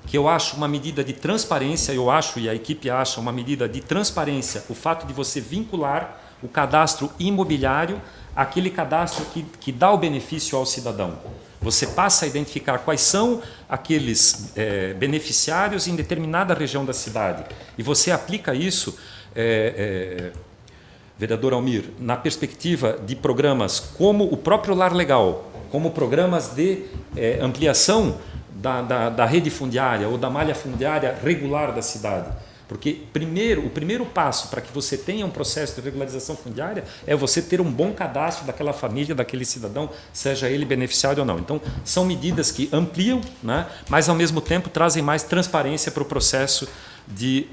que eu acho uma medida de transparência, eu acho e a equipe acha uma medida de transparência, o fato de você vincular o cadastro imobiliário àquele cadastro que dá o benefício ao cidadão. Você passa a identificar quais são aqueles beneficiários em determinada região da cidade. E você aplica isso, vereador Almir, na perspectiva de programas como o próprio Lar Legal, como programas de ampliação da rede fundiária ou da malha fundiária regular da cidade. Porque o primeiro passo para que você tenha um processo de regularização fundiária é você ter um bom cadastro daquela família, daquele cidadão, seja ele beneficiário ou não. Então, são medidas que ampliam, né, mas ao mesmo tempo trazem mais transparência para o processo de,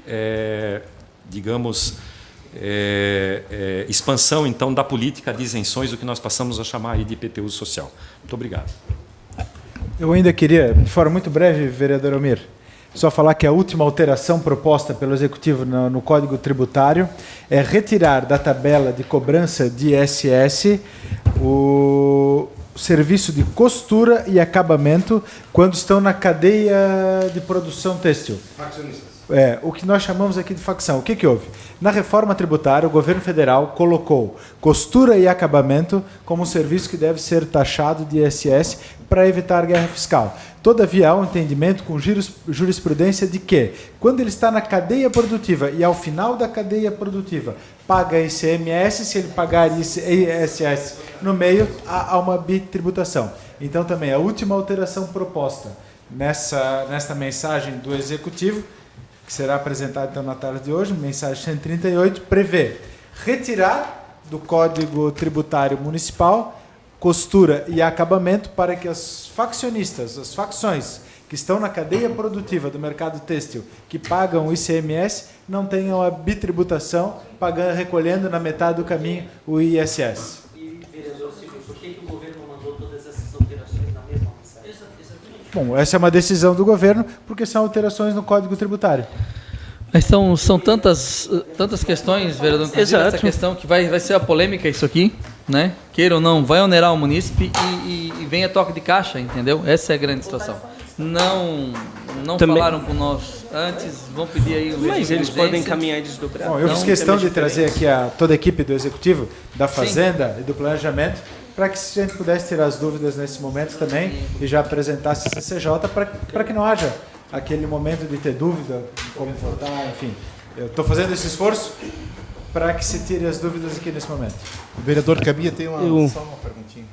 expansão então da política de isenções, o que nós passamos a chamar aí de IPTU social. Muito obrigado. Eu ainda queria, de forma muito breve, vereador Almir, só falar que a última alteração proposta pelo Executivo no Código Tributário é retirar da tabela de cobrança de ISS o serviço de costura e acabamento quando estão na cadeia de produção têxtil. Faccionistas. O que nós chamamos aqui de facção. O que houve? Na reforma tributária, o governo federal colocou costura e acabamento como um serviço que deve ser taxado de ISS para evitar guerra fiscal. Todavia, há um entendimento com jurisprudência de que, quando ele está na cadeia produtiva e ao final da cadeia produtiva paga ICMS, se ele pagar ISS no meio, há uma bitributação. Então, também, a última alteração proposta nesta mensagem do Executivo, que será apresentada então na tarde de hoje, mensagem 138, prevê retirar do Código Tributário Municipal costura e acabamento para que as faccionistas, as facções que estão na cadeia produtiva do mercado têxtil, que pagam o ICMS, não tenham a bitributação, recolhendo na metade do caminho o ISS. E, vereador Silvio, por que o governo mandou todas essas alterações na mesma mensagem? Bom, essa é uma decisão do governo, porque são alterações no Código Tributário. Mas são tantas questões, vereador, inclusive essa questão que vai ser a polêmica isso aqui, né? Queira ou não, vai onerar o munícipe e vem a toque de caixa, entendeu? Essa é a grande situação. Não falaram com nós antes, vão pedir aí o Mas eles podem caminhar e desdobrar. Bom, eu fiz questão de trazer aqui toda a equipe do Executivo, da Fazenda e do Planejamento, para que a gente pudesse tirar as dúvidas nesse momento também e já apresentasse a CCJ para que não haja aquele momento de ter dúvida, como votar, enfim. Eu estou fazendo esse esforço para que se tire as dúvidas aqui nesse momento. O vereador Cabia tem só uma perguntinha.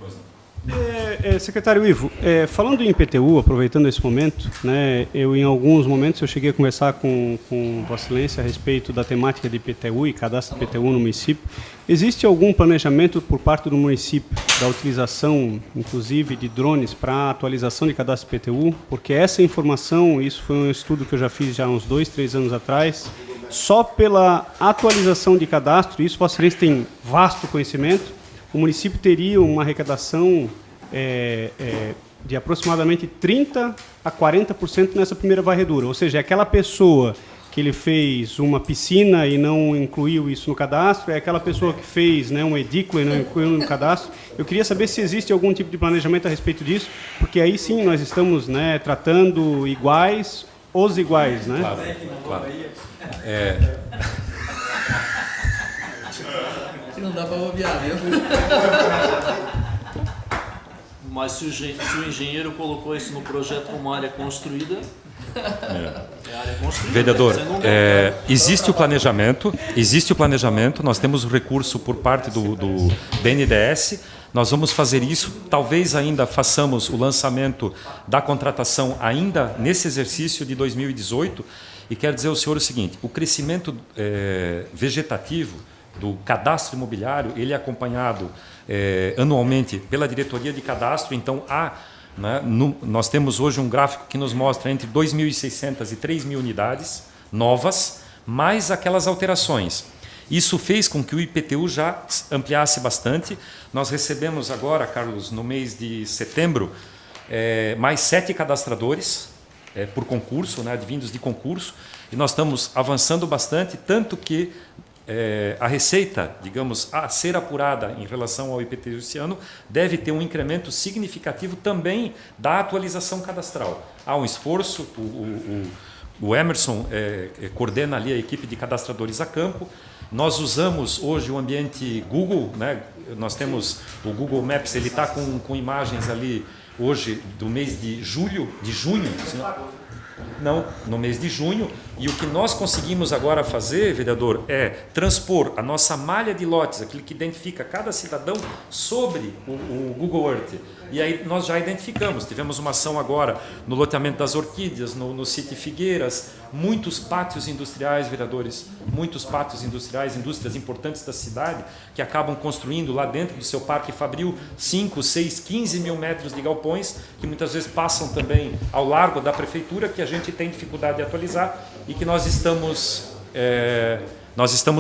Secretário Ivo, falando em IPTU, aproveitando esse momento, né, em alguns momentos eu cheguei a conversar com Vossa Excelência a respeito da temática de IPTU e cadastro de IPTU no município. Existe algum planejamento por parte do município da utilização, inclusive, de drones para a atualização de cadastro de IPTU? Porque essa informação, isso foi um estudo que eu já fiz já uns 2, 3 anos atrás, só pela atualização de cadastro, isso Vossa Excelência tem vasto conhecimento, o município teria uma arrecadação de aproximadamente 30% a 40% nessa primeira varredura. Ou seja, aquela pessoa que ele fez uma piscina e não incluiu isso no cadastro, é aquela pessoa que fez, né, um edículo e não incluiu no cadastro. Eu queria saber se existe algum tipo de planejamento a respeito disso, porque aí sim nós estamos, né, tratando os iguais. Né? Claro. Não dá para bobear, viu? Mas se o engenheiro colocou isso no projeto como área construída, área construída. Vereador, existe o planejamento, nós temos o recurso por parte do BNDES, nós vamos fazer isso, talvez ainda façamos o lançamento da contratação ainda nesse exercício de 2018, e quero dizer ao senhor o seguinte, o crescimento vegetativo do cadastro imobiliário, ele é acompanhado anualmente pela diretoria de cadastro, então nós temos hoje um gráfico que nos mostra entre 2.600 e 3.000 unidades novas, mais aquelas alterações. Isso fez com que o IPTU já ampliasse bastante. Nós recebemos agora, Carlos, no mês de setembro, mais 7 cadastradores por concurso, né, advindos de concurso, e nós estamos avançando bastante, tanto que a receita, digamos, a ser apurada em relação ao IPTU esse ano, deve ter um incremento significativo também da atualização cadastral. Há um esforço, o Emerson coordena ali a equipe de cadastradores a campo. Nós usamos hoje o ambiente Google, né? Nós temos o Google Maps, ele está com imagens ali hoje do mês de junho, no mês de junho, e o que nós conseguimos agora fazer, vereador, é transpor a nossa malha de lotes, aquilo que identifica cada cidadão sobre o Google Earth. E aí nós já identificamos, tivemos uma ação agora no loteamento das Orquídeas, no City Figueiras, muitos pátios industriais, vereadores, muitos pátios industriais, indústrias importantes da cidade, que acabam construindo lá dentro do seu parque fabril 5, 6, 15 mil metros de galpões, que muitas vezes passam também ao largo da prefeitura, que a gente tem dificuldade de atualizar e que nós estamos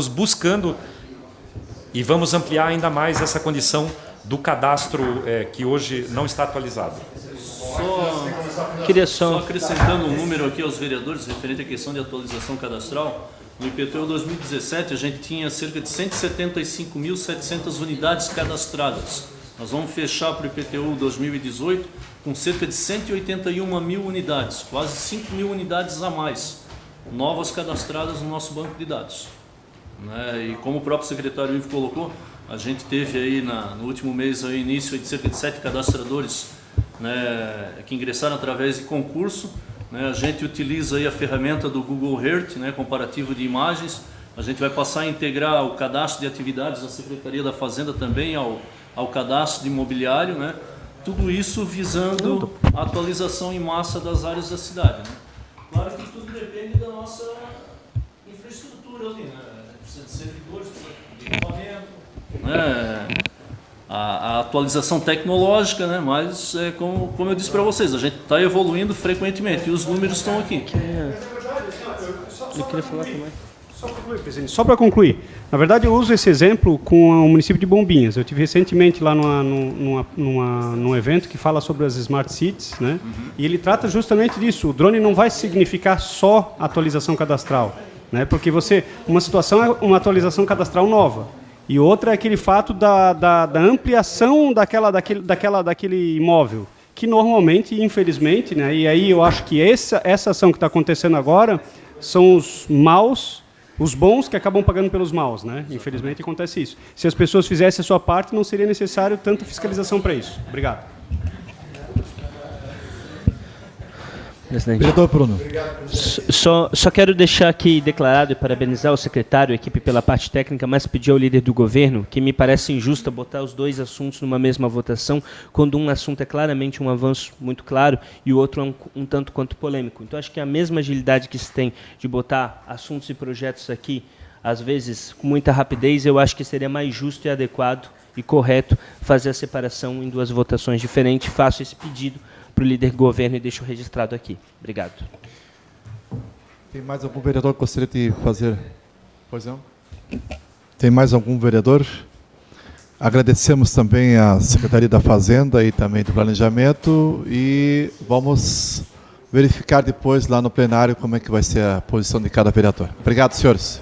buscando e vamos ampliar ainda mais essa condição do cadastro que hoje não está atualizado. Só acrescentando um número aqui aos vereadores referente à questão de atualização cadastral, no IPTU 2017 a gente tinha cerca de 175.700 unidades cadastradas. Nós vamos fechar para o IPTU 2018 com cerca de 181 mil unidades, quase 5 mil unidades a mais, novas cadastradas no nosso banco de dados. E como o próprio secretário Ivo colocou, a gente teve aí no último mês aí, início de cerca de 7 cadastradores, né, que ingressaram através de concurso. A gente utiliza aí a ferramenta do Google Earth, né, comparativo de imagens. A gente vai passar a integrar o cadastro de atividades da Secretaria da Fazenda também ao cadastro de imobiliário, né? Tudo isso visando a atualização em massa das áreas da cidade. Né? Claro que tudo depende da nossa infraestrutura ali, né? Precisa de servidores, precisa de equipamento, né? A atualização tecnológica, né? Mas como eu disse para vocês, a gente está evoluindo frequentemente e os números estão aqui. Eu queria falar também. Só para concluir, na verdade eu uso esse exemplo com o município de Bombinhas. Eu tive recentemente lá num evento que fala sobre as Smart Cities, né? E ele trata justamente disso. O drone não vai significar só atualização cadastral, né? Porque uma situação é uma atualização cadastral nova e outra é aquele fato da ampliação daquele imóvel, que normalmente, infelizmente, né? E aí eu acho que essa ação que está acontecendo agora são os maus, os bons que acabam pagando pelos maus, né? Infelizmente acontece isso. Se as pessoas fizessem a sua parte, não seria necessário tanta fiscalização para isso. Obrigado. Vereador Bruno. Só quero deixar aqui declarado e parabenizar o secretário, a equipe pela parte técnica, mas pedir ao líder do governo que me parece injusto botar os dois assuntos numa mesma votação, quando um assunto é claramente um avanço muito claro e o outro é um tanto quanto polêmico. Então, acho que a mesma agilidade que se tem de botar assuntos e projetos aqui, às vezes com muita rapidez, eu acho que seria mais justo e adequado e correto fazer a separação em duas votações diferentes. Faço esse pedido para o líder do governo e deixo registrado aqui. Obrigado. Tem mais algum vereador que gostaria de fazer? Pois não? Tem mais algum vereador? Agradecemos também à Secretaria da Fazenda e também do Planejamento e vamos verificar depois lá no plenário como é que vai ser a posição de cada vereador. Obrigado, senhores.